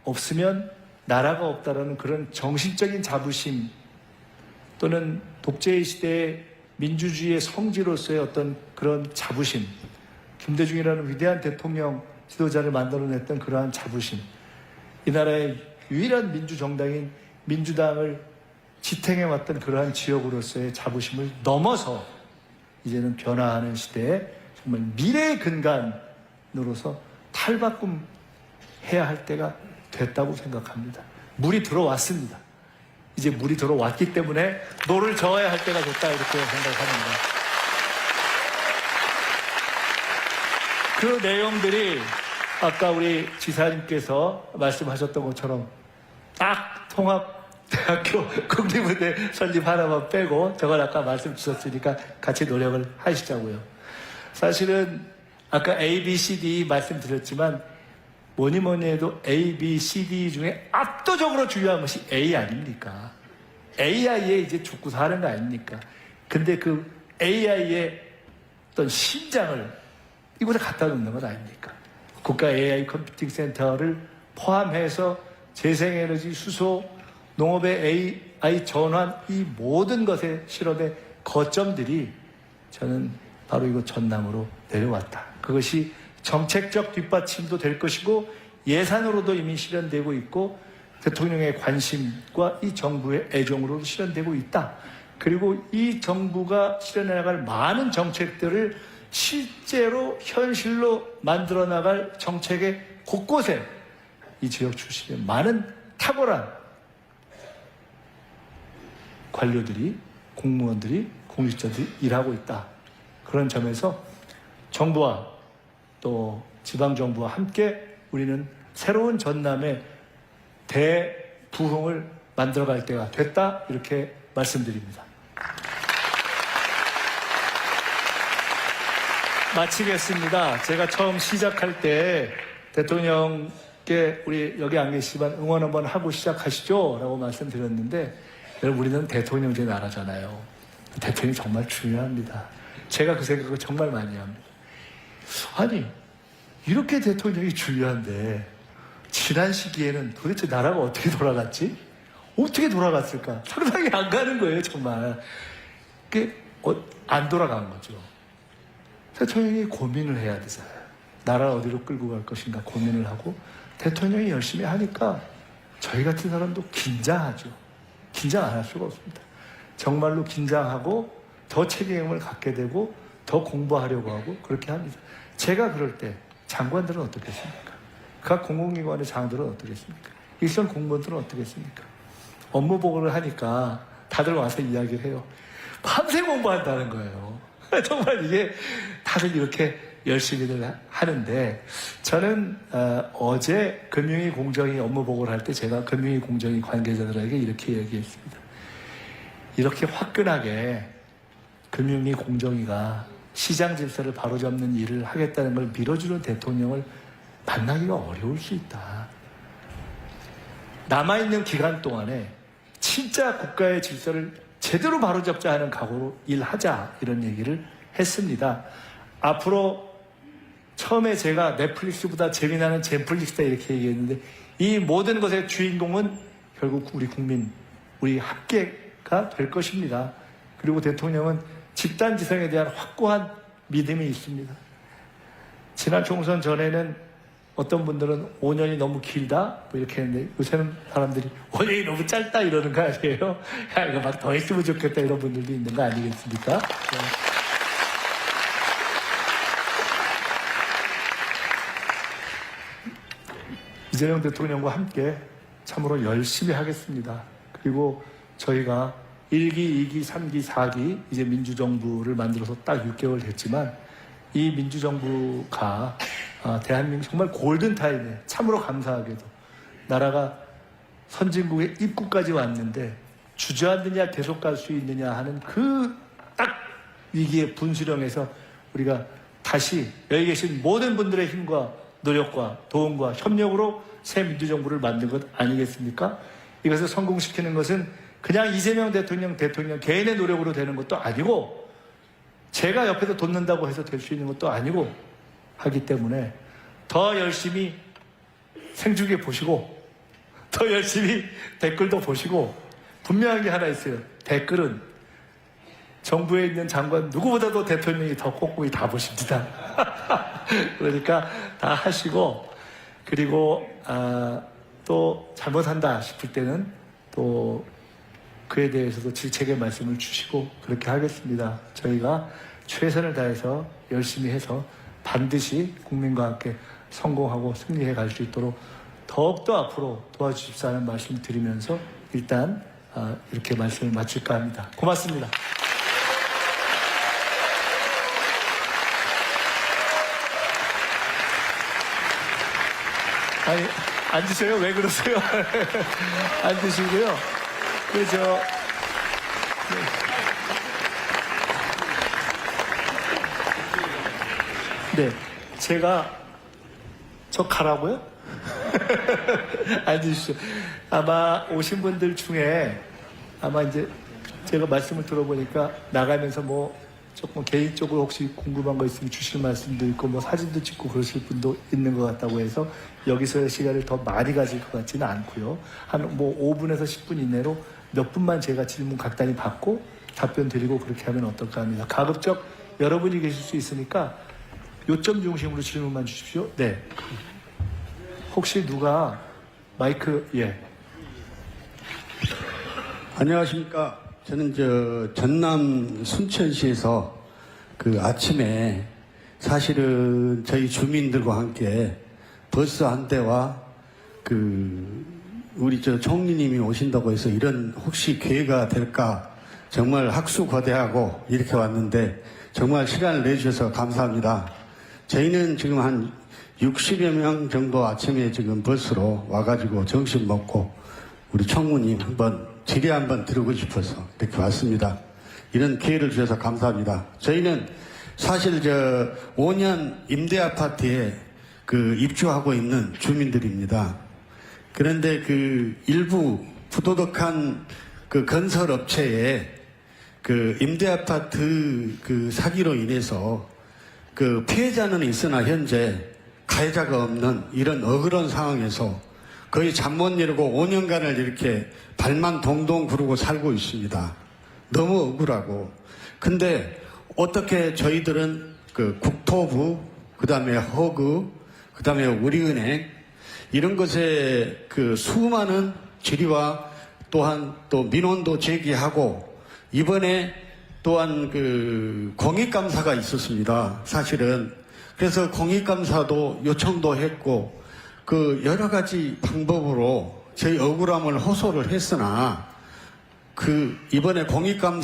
없으면 나라가 없다라는 그런 정신적인 자부심 또는 독재 시대의 민주주의의 성지로서의 어떤 그런 자부심, 김대중이라는 위대한 대통령 지도자를 만들어냈던 그러한 자부심, 이 나라의 유일한 민주정당인 민주당을 지탱해왔던 그러한 지역으로서의 자부심을 넘어서 이제는 변화하는 시대에 정말 미래의 근간으로서 탈바꿈해야 할 때가 됐다고 생각합니다. 물이 들어왔습니다. 이제 물이 들어왔기 때문에 노를 저어야 할 때가 됐다 이렇게 생각합니다. 그 내용들이 아까 우리 지사님께서 말씀하셨던 것처럼 딱 통합대학교 국립의대 설립 하나만 빼고 저걸 아까 말씀 주셨으니까 같이 노력을 하시자고요. 사실은 아까 A, B, C, D 말씀드렸지만 뭐니 해도 A, B, C, D 중에 압도적으로 중요한 것이 A 아닙니까? AI에 이제 죽고 사는 거 아닙니까? 근데 그 AI의 어떤 심장을 이곳에 갖다 놓는 것 아닙니까? 국가 AI 컴퓨팅 센터를 포함해서 재생에너지 수소, 농업의 AI 전환, 이 모든 것의 실험의 거점들이 저는 바로 이곳 전남으로 내려왔다. 그것이 정책적 뒷받침도 될 것이고 예산으로도 이미 실현되고 있고 대통령의 관심과 이 정부의 애정으로도 실현되고 있다. 그리고 이 정부가 실현해 나갈 많은 정책들을 실제로 현실로 만들어 나갈 정책의 곳곳에 이 지역 출신의 많은 탁월한 관료들이, 공무원들이, 공직자들이 일하고 있다. 그런 점에서 정부와 또 지방정부와 함께 우리는 새로운 전남의 대부흥을 만들어갈 때가 됐다. 이렇게 말씀드립니다. 마치겠습니다. 제가 처음 시작할 때 대통령께 우리 여기 안 계시지만 응원 한번 하고 시작하시죠 라고 말씀드렸는데, 여러분 우리는 대통령제 나라잖아요. 대통령이 정말 중요합니다. 제가 그 생각을 정말 많이 합니다. 아니 이렇게 대통령이 중요한데 지난 시기에는 도대체 나라가 어떻게 돌아갔지? 어떻게 돌아갔을까? 상상이 안 가는 거예요 정말. 그게 안 돌아간 거죠. 대통령이 고민을 해야 되잖아요. 나라를 어디로 끌고 갈 것인가 고민을 하고 대통령이 열심히 하니까 저희 같은 사람도 긴장하죠. 긴장 안 할 수가 없습니다. 정말로 긴장하고 더 책임을 갖게 되고 더 공부하려고 하고 그렇게 합니다. 제가 그럴 때 장관들은 어떻겠습니까? 각 공공기관의 장들은 어떻겠습니까? 일선 공무원들은 어떻겠습니까? 업무 보고를 하니까 다들 와서 이야기를 해요. 밤새 공부한다는 거예요. 정말 이게 다들 이렇게 열심히들 하는데, 저는 어제 금융위 공정위 업무 보고를 할 때 제가 금융위 공정위 관계자들에게 이렇게 얘기했습니다. 이렇게 화끈하게 금융위 공정위가 시장 질서를 바로잡는 일을 하겠다는 걸 밀어주는 대통령을 만나기가 어려울 수 있다. 남아있는 기간 동안에 진짜 국가의 질서를 제대로 바로잡자 하는 각오로 일하자, 이런 얘기를 했습니다. 앞으로 처음에 제가 넷플릭스보다 재미나는 젠플릭스다 이렇게 얘기했는데, 이 모든 것의 주인공은 결국 우리 국민, 우리 합계가 될 것입니다. 그리고 대통령은 집단지성에 대한 확고한 믿음이 있습니다. 지난 총선 전에는 어떤 분들은 5년이 너무 길다? 뭐 이렇게 했는데 요새는 사람들이 5년이 너무 짧다 이러는 거 아니에요? 야, 이거 막 더 했으면 좋겠다 이런 분들도 있는 거 아니겠습니까? 이재명 대통령과 함께 참으로 열심히 하겠습니다. 그리고 저희가 1기, 2기, 3기, 4기 이제 민주정부를 만들어서 딱 6개월 됐지만 이 민주정부가 대한민국 정말 골든타임에 참으로 감사하게도 나라가 선진국의 입구까지 왔는데 주저앉느냐 계속 갈 수 있느냐 하는 그 딱 위기의 분수령에서 우리가 다시 여기 계신 모든 분들의 힘과 노력과 도움과 협력으로 새 민주정부를 만든 것 아니겠습니까? 이것을 성공시키는 것은 그냥 이재명 대통령 개인의 노력으로 되는 것도 아니고 제가 옆에서 돕는다고 해서 될 수 있는 것도 아니고 하기 때문에 더 열심히 생중계 보시고 더 열심히 댓글도 보시고 분명한 게 하나 있어요. 댓글은 정부에 있는 장관 누구보다도 대통령이 더 꼼꼼히 다 보십니다. 그러니까 다 하시고 그리고 또 잘못한다 싶을 때는 또 그에 대해서도 질책의 말씀을 주시고 그렇게 하겠습니다. 저희가 최선을 다해서 열심히 해서 반드시 국민과 함께 성공하고 승리해 갈 수 있도록 더욱더 앞으로 도와주십사 하는 말씀 드리면서 일단 이렇게 말씀을 마칠까 합니다. 고맙습니다. 아니, 앉으세요. 왜 그러세요? 앉으시고요. 네, 제가 저 가라고요? 앉으십시오. 아마 오신 분들 중에 아마 이제 제가 말씀을 들어보니까 나가면서 뭐 조금 개인적으로 혹시 궁금한 거 있으면 주실 말씀도 있고 뭐 사진도 찍고 그러실 분도 있는 것 같다고 해서 여기서의 시간을 더 많이 가질 것 같지는 않고요. 한 뭐 5분에서 10분 이내로 몇 분만 제가 질문 간단히 받고 답변 드리고 그렇게 하면 어떨까 합니다. 가급적 여러분이 계실 수 있으니까 요점 중심으로 질문만 주십시오. 네. 혹시 누가 마이크, 예. 안녕하십니까. 저는 전남 순천시에서 아침에 사실은 저희 주민들과 함께 버스 한 대와 우리 총리님이 오신다고 해서 이런 혹시 기회가 될까 정말 학수거대하고 이렇게 왔는데 정말 시간을 내주셔서 감사합니다. 저희는 지금 한 60여 명 정도 아침에 지금 버스로 와가지고 점심 먹고 우리 총무님 질의 한번 들고 싶어서 이렇게 왔습니다. 이런 기회를 주셔서 감사합니다. 저희는 사실 5년 임대아파트에 입주하고 있는 주민들입니다. 그런데 일부 부도덕한 건설업체에 임대아파트 사기로 인해서 피해자는 있으나 현재 가해자가 없는 이런 억울한 상황에서 거의 잠 못 이루고 5년간을 이렇게 발만 동동 구르고 살고 있습니다. 너무 억울하고. 근데 어떻게 저희들은 국토부, 그 다음에 허그, 그 다음에 우리은행, 이런 것에 수많은 질의와 또한 또 민원도 제기하고 이번에 또한 공익감사가 있었습니다. 사실은. 그래서 공익감사도 요청도 했고 여러 가지 방법으로 저희 억울함을 호소를 했으나 이번에 공익감사